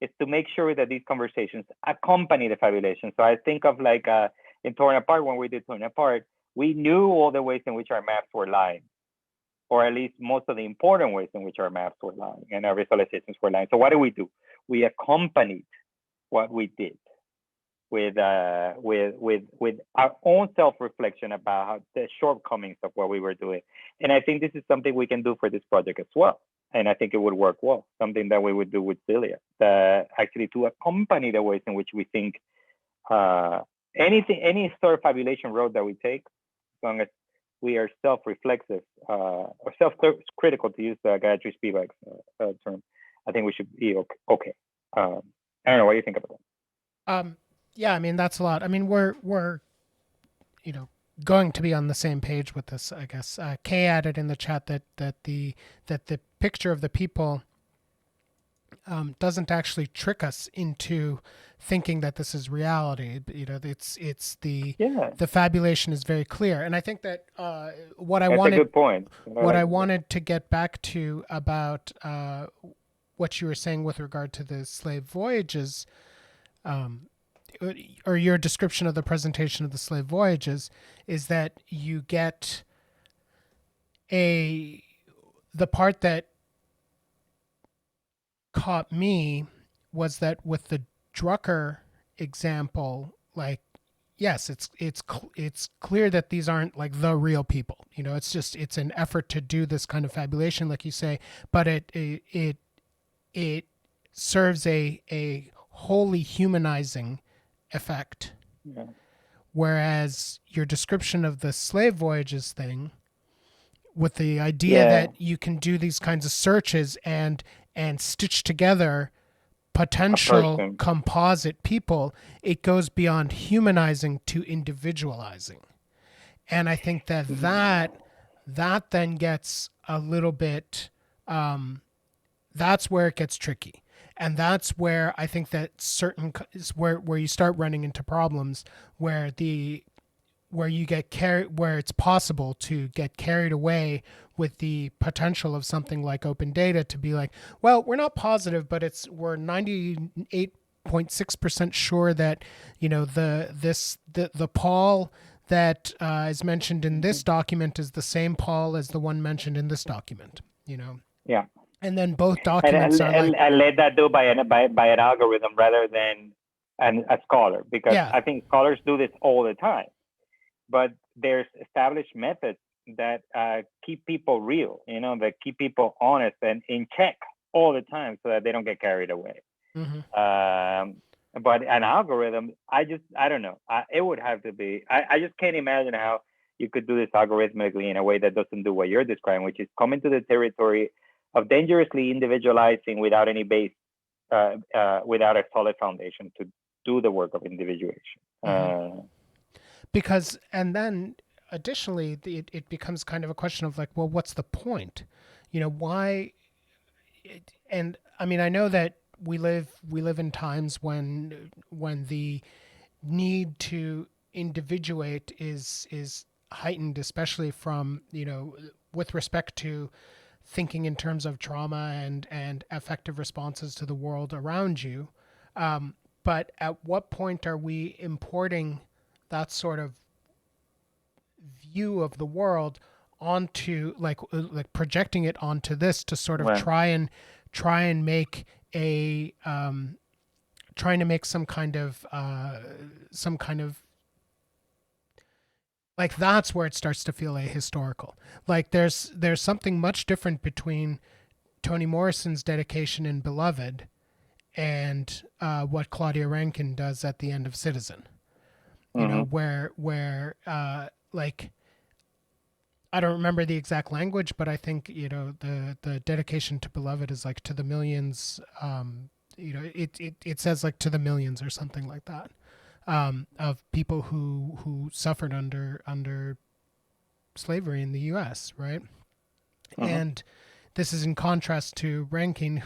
It's to make sure that these conversations accompany the fabulation. So I think of like in Torn Apart, when we did Torn Apart, we knew all the ways in which our maps were lying, or at least most of the important ways in which our maps were lying and our visualizations were lying. So what do? We accompanied what we did with our own self-reflection about how the shortcomings of what we were doing. And I think this is something we can do for this project as well. And I think it would work well, something that we would do with Celia, actually to accompany the ways in which we think any sort of fabulation road that we take, as long as we are self-reflexive or self-critical, to use Gayatri Spivak's term, I think we should be okay. I don't know. What do you think about that? Yeah, I mean, that's a lot. I mean, we're going to be on the same page with this, I guess. Kay added in the chat that the picture of the people doesn't actually trick us into thinking that this is reality. It's the fabulation is very clear, and I think that That's a good point. What I wanted to get back to about what you were saying with regard to the slave voyages, or your description of the presentation of the slave voyages, is that you get the part that caught me was that with the Drucker example, like, yes, it's clear that these aren't like the real people. It's an effort to do this kind of fabulation, like you say, but it serves a wholly humanizing effect. Yeah. Whereas your description of the slave voyages thing, with the idea that you can do these kinds of searches and stitch together potential composite people, it goes beyond humanizing to individualizing. And I think that then gets a little bit, that's where it gets tricky. And that's where I think that certain is where you start running into problems where you get where it's possible to get carried away with the potential of something like open data to be like, well, we're not positive, but we're 98.6% sure that the Paul that is mentioned in this document is the same Paul as the one mentioned in this document. Yeah. And then both documents are like, and let that do by an algorithm rather than a scholar, because I think scholars do this all the time. But there's established methods that keep people real, that keep people honest and in check all the time, so that they don't get carried away. Mm-hmm. But an algorithm, I don't know. It would have to be. I just can't imagine how you could do this algorithmically in a way that doesn't do what you're describing, which is come into the territory of dangerously individualizing without any base, without a solid foundation to do the work of individuation. Mm-hmm. Because, and then additionally, it becomes kind of a question of like, well, what's the point? Why? And I mean, I know that we live in times when the need to individuate is heightened, especially from with respect to thinking in terms of trauma and effective responses to the world around you. But at what point are we importing that sort of view of the world onto like projecting it onto this to sort of try and make a trying to make some kind of like, that's where it starts to feel ahistorical. Like there's something much different between Toni Morrison's dedication in Beloved and what Claudia Rankine does at the end of Citizen. Where like, I don't remember the exact language, but I think the dedication to Beloved is like to the millions. It says like to the millions or something like that, of people who suffered under slavery in the U.S. Right, and this is in contrast to Rankine,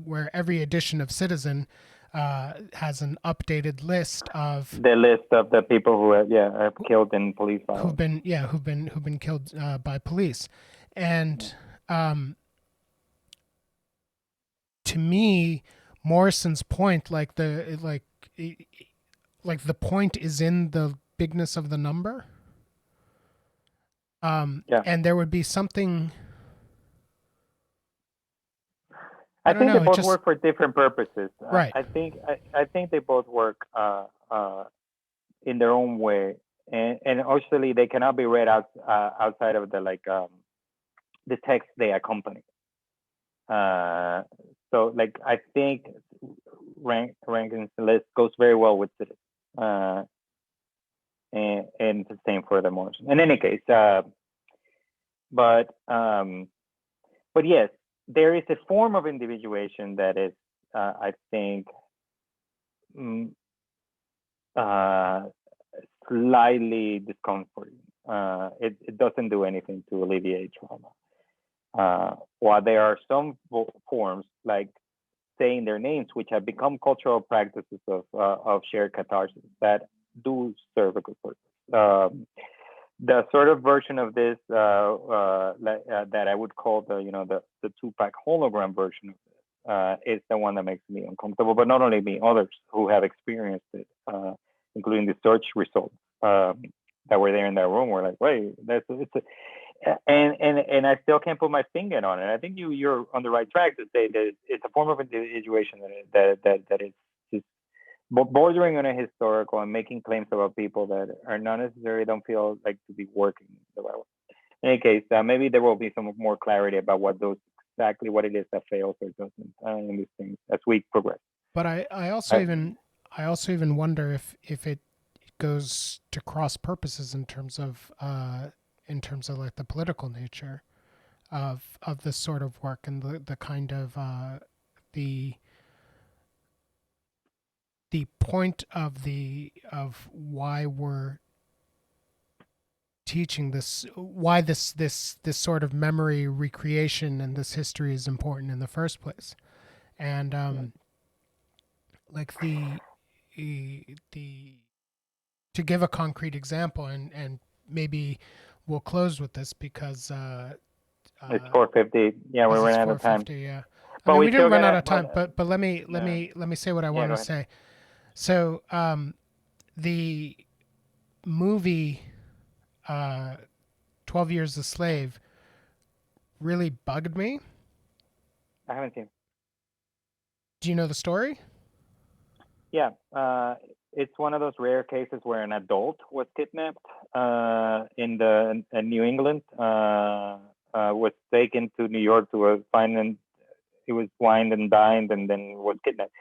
where every edition of Citizen has an updated list of the people who have killed in police violence, who've been killed by police, and to me, Morrison's point, like the point is in the bigness of the number, and there would be something. I think they both work for different purposes. Right. I think they both work in their own way, and actually they cannot be read outside of the text they accompany. So like I think Rankine's list goes very well with it, and the same for the Morrison. In any case, but yes. There is a form of individuation that is, I think, slightly discomforting. It doesn't do anything to alleviate trauma. While there are some forms, like saying their names, which have become cultural practices of shared catharsis that do serve a good purpose. The sort of version of this that I would call the Tupac hologram version of this is the one that makes me uncomfortable. But not only me, others who have experienced it, including the search results that were there in that room, were like, wait, and I still can't put my finger on it. I think you're on the right track to say that it's a form of individuation that is just bordering on a historical and making claims about people that are not necessarily don't feel like to be working the right way. In any case, maybe there will be some more clarity about exactly what it is that fails or doesn't in these things as we progress. But I also even wonder if it goes to cross purposes in terms of like the political nature of this sort of work and the kind of the point of why we're teaching this, why this sort of memory recreation and this history is important in the first place. And like the to give a concrete example, and maybe we'll close with this because It's 4:50. Yeah, we it's ran out of time. 4:50. Yeah, I But mean we we didn't still run out gotta. of time, But but let me yeah, say what I yeah. want Go to ahead. say. So the movie 12 Years a Slave really bugged me. I haven't seen. Do you know the story? Yeah, it's one of those rare cases where an adult was kidnapped in New England. Was taken to New York to find, and he was wined and dined, and then was kidnapped.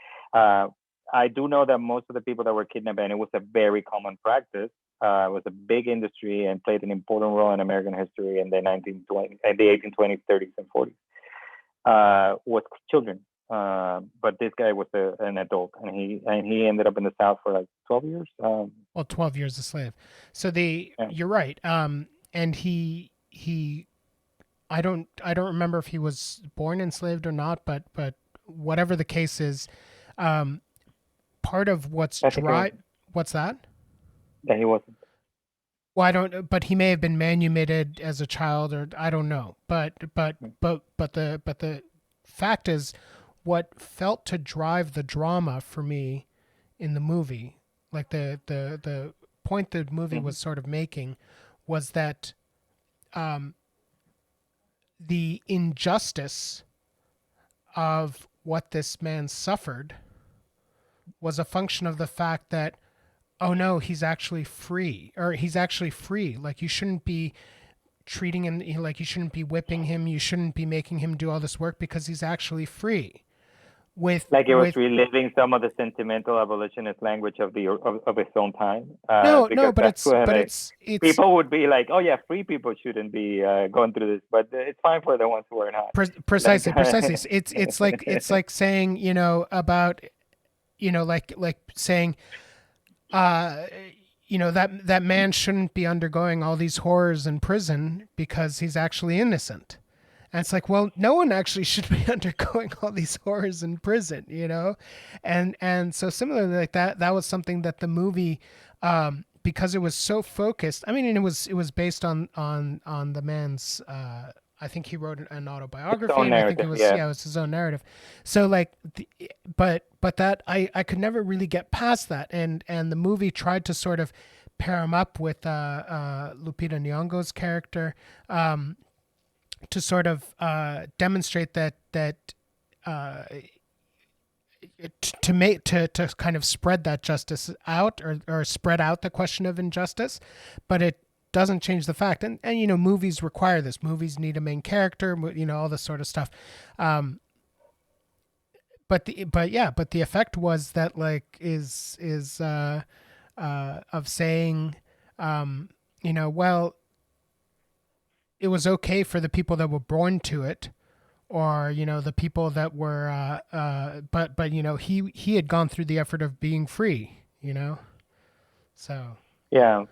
I do know that most of the people that were kidnapped, and it was a very common practice. It was a big industry and played an important role in American history in the 1820s, 30s, and 40s. Was children. But this guy was an adult, and he ended up in the South for like 12 years. Well, 12 Years a Slave. So Yeah. you're right. And I don't remember if he was born enslaved or not, but whatever the case is, um, part of what's I think what's that? that he wasn't. Well, I don't. But he may have been manumitted as a child, or I don't know. But the fact is, what felt to drive the drama for me in the movie, like the point the movie Mm-hmm. was sort of making, was that um, the injustice of what this man suffered was a function of the fact that, oh no, he's actually free, or he's actually free. Like, you shouldn't be treating him like, you shouldn't be whipping him, you shouldn't be making him do all this work because he's actually free. Like he was reliving some of the sentimental abolitionist language of his own time. No, Because but that's when it's people would be like, "Oh yeah, free people shouldn't be going through this, but it's fine for the ones who are not." precisely. It's like saying, about, like saying, uh that man shouldn't be undergoing all these horrors in prison because he's actually innocent. And it's like, well, no one actually should be undergoing all these horrors in prison. And so similarly, like that was something that the movie, because it was so focused. I mean, and it was based on the man's. I think he wrote an Its autobiography, own and I think it narrative, was, yeah. yeah, it was his own narrative. So like, but that I could never really get past that, and the movie tried to sort of pair him up with Lupita Nyong'o's character, to sort of demonstrate that uh, to kind of spread that justice out, or spread out the question of injustice, but it doesn't change the fact. And movies require this. Movies need a main character, all this sort of stuff. But the effect was that, like, is of saying, well, it was okay for the people that were born to it, or the people that were but he had gone through the effort of being free. So Yeah.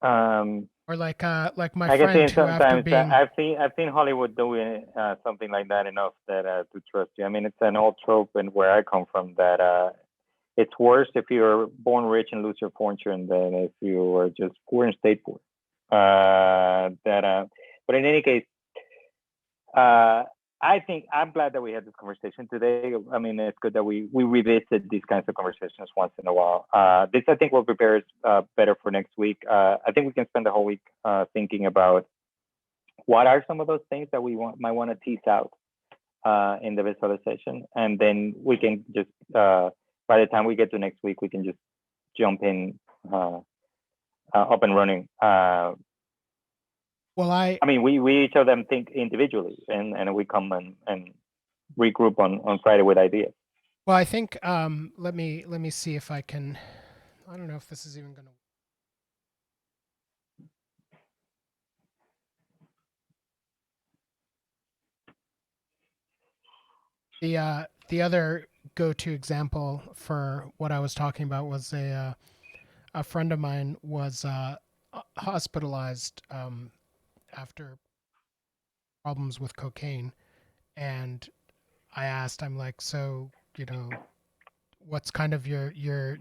Um, or like my I can friend see who, after sometimes being, I've seen Hollywood doing something like that enough that to trust you. I mean, it's an old trope, and where I come from, that it's worse if you're born rich and lose your fortune than if you are just poor and stay poor. But in any case, I think I'm glad that we had this conversation today. I mean, it's good that we revisit these kinds of conversations once in a while. This, I think, will prepare us better for next week. I think we can spend the whole week thinking about what are some of those things that we might want to tease out in the visualization, and then we can just by the time we get to next week, we can just jump in up and running. well, I mean, we each of them think individually, and we come and regroup on Friday with ideas. I think, let me see if I can. I don't know if this is even going to. The other go-to example for what I was talking about was a friend of mine was hospitalized after problems with cocaine, and asked, I'm like, so, what's kind of your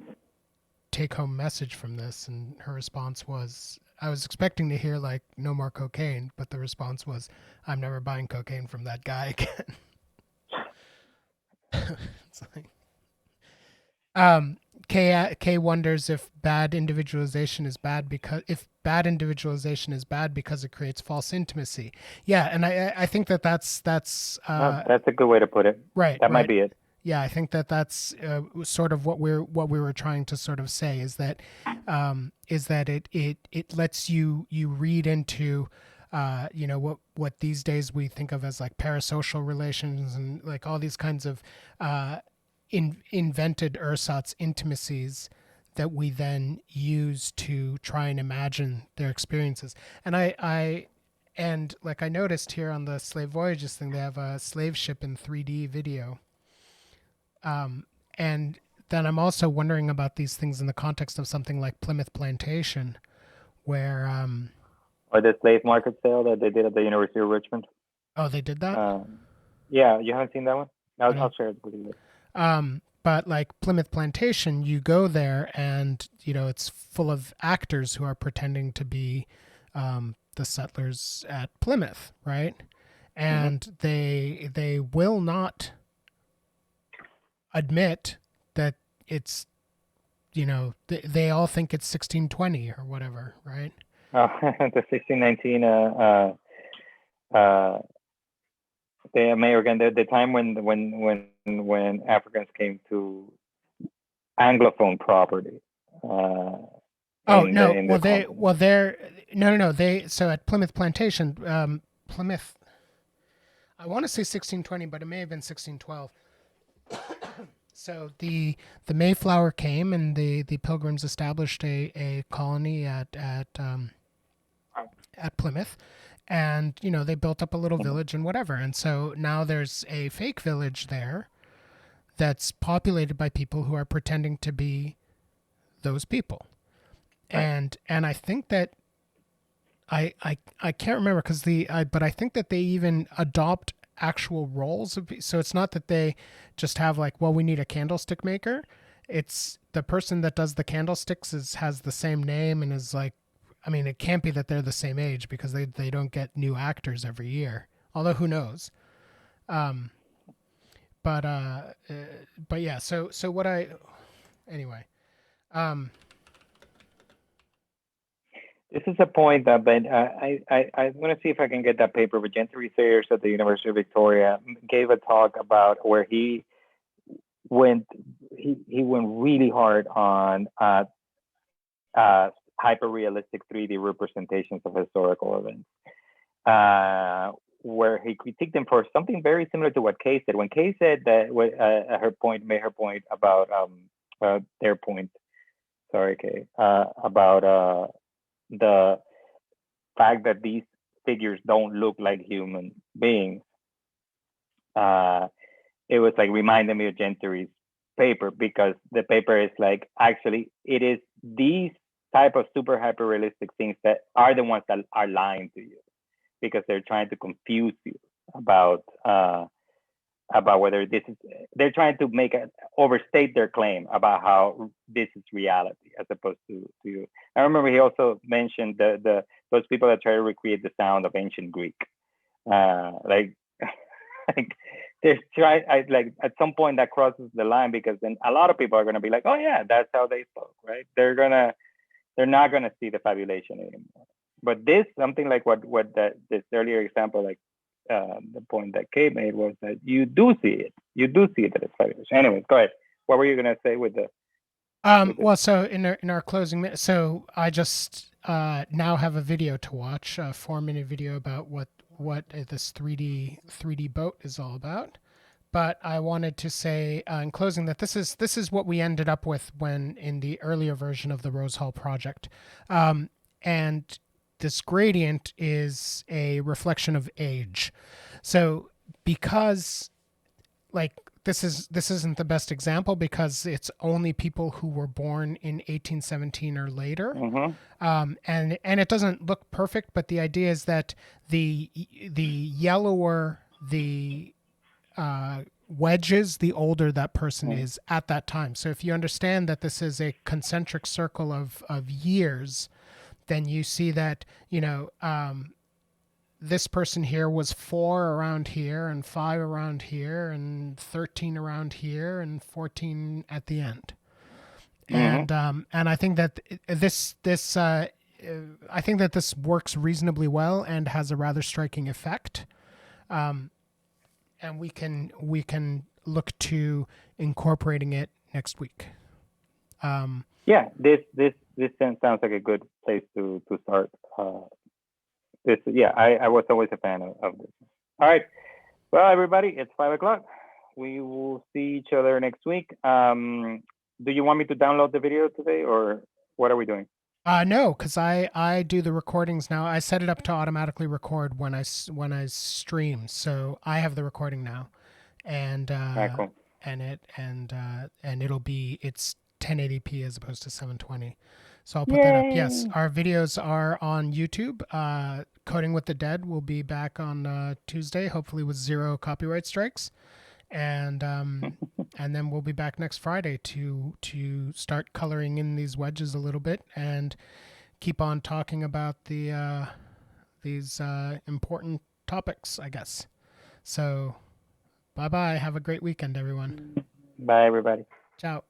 take home message from this? And her response was, I was expecting to hear like no more cocaine, but the response was, I'm never buying cocaine from that guy again. It's like, Kay wonders if bad individualization is bad because it creates false intimacy. Yeah, and I think that's that's a good way to put it. Right. That might be it. Yeah, I think that's sort of what we were trying to sort of say is that it lets you read into what these days we think of as like parasocial relations and like all these kinds of invented ersatz intimacies that we then use to try and imagine their experiences. And I noticed here on the Slave Voyages thing, they have a slave ship in 3D video. And then I'm also wondering about these things in the context of something like Plymouth Plantation, where or the slave market sale that they did at the University of Richmond. Oh, they did that? Yeah, you haven't seen that one? I'll share it with you. But like Plymouth Plantation, you go there and, it's full of actors who are pretending to be the settlers at Plymouth, right? And they will not admit that it's, they all think it's 1620 or whatever, right? The 1619 the American, the time when Africans came to Anglophone property. So at Plymouth Plantation, Plymouth, I want to say 1620, but it may have been 1612. So the Mayflower came and the Pilgrims established a colony at Plymouth, and they built up a little village and whatever. And so now there's a fake village there that's populated by people who are pretending to be those people. Right. And I think that I can't remember but I think that they even adopt actual roles so it's not that they just have like, well, we need a candlestick maker. It's the person that does the candlesticks has the same name and is like, I mean, it can't be that they're the same age because they don't get new actors every year, although who knows. But yeah, so what anyway. This is a point that I want to see if I can get that paper. But Gentry Sayers at the University of Victoria gave a talk about where he went really hard on hyper-realistic 3D representations of historical events, where he critiqued them for something very similar to what Kay said. When Kay said that made her point about their point, sorry, Kay, about the fact that these figures don't look like human beings. It was like reminding me of Gentry's paper, because the paper is like, actually, it is these type of super hyper realistic things that are the ones that are lying to you, because they're trying to confuse you about whether this is, they're trying to overstate their claim about how this is reality as opposed to you. I remember he also mentioned those people that try to recreate the sound of ancient Greek, like they're like at some point that crosses the line, because then a lot of people are going to be like, oh yeah, that's how they spoke, right? They're not gonna see the fabulation anymore. But this, something like what this earlier example, like the point that Kate made, was that you do see it. You do see that it's fabulation. Anyways, go ahead. What were you gonna say with the? Well, so in our closing minute, so I just now have a video to watch, a 4-minute video about what this 3D boat is all about. But I wanted to say in closing that this is what we ended up with when in the earlier version of the Rose Hall project, and this gradient is a reflection of age. So because like this isn't the best example because it's only people who were born in 1817 or later, and it doesn't look perfect. But the idea is that the yellower the wedges, the older that person is at that time. So if you understand that this is a concentric circle of years, then you see that, this person here was 4 around here and 5 around here and 13 around here and 14 at the end. And I think that I think that this works reasonably well and has a rather striking effect. And we can look to incorporating it next week. Yeah, this sounds like a good place to start. I was always a fan of this. All right, well, everybody, it's 5:00. We will see each other next week. Do you want me to download the video today, or what are we doing? No, because I do the recordings now. I set it up to automatically record when I stream, so I have the recording now, and Cool. and it's 1080p as opposed to 720. So I'll put that up. Yes, our videos are on YouTube. Coding with the Dead will be back on Tuesday, hopefully with 0 copyright strikes, and then we'll be back next Friday to start coloring in these wedges a little bit and keep on talking about these important topics, I guess. So, bye-bye. Have a great weekend, everyone. Bye, everybody. Ciao.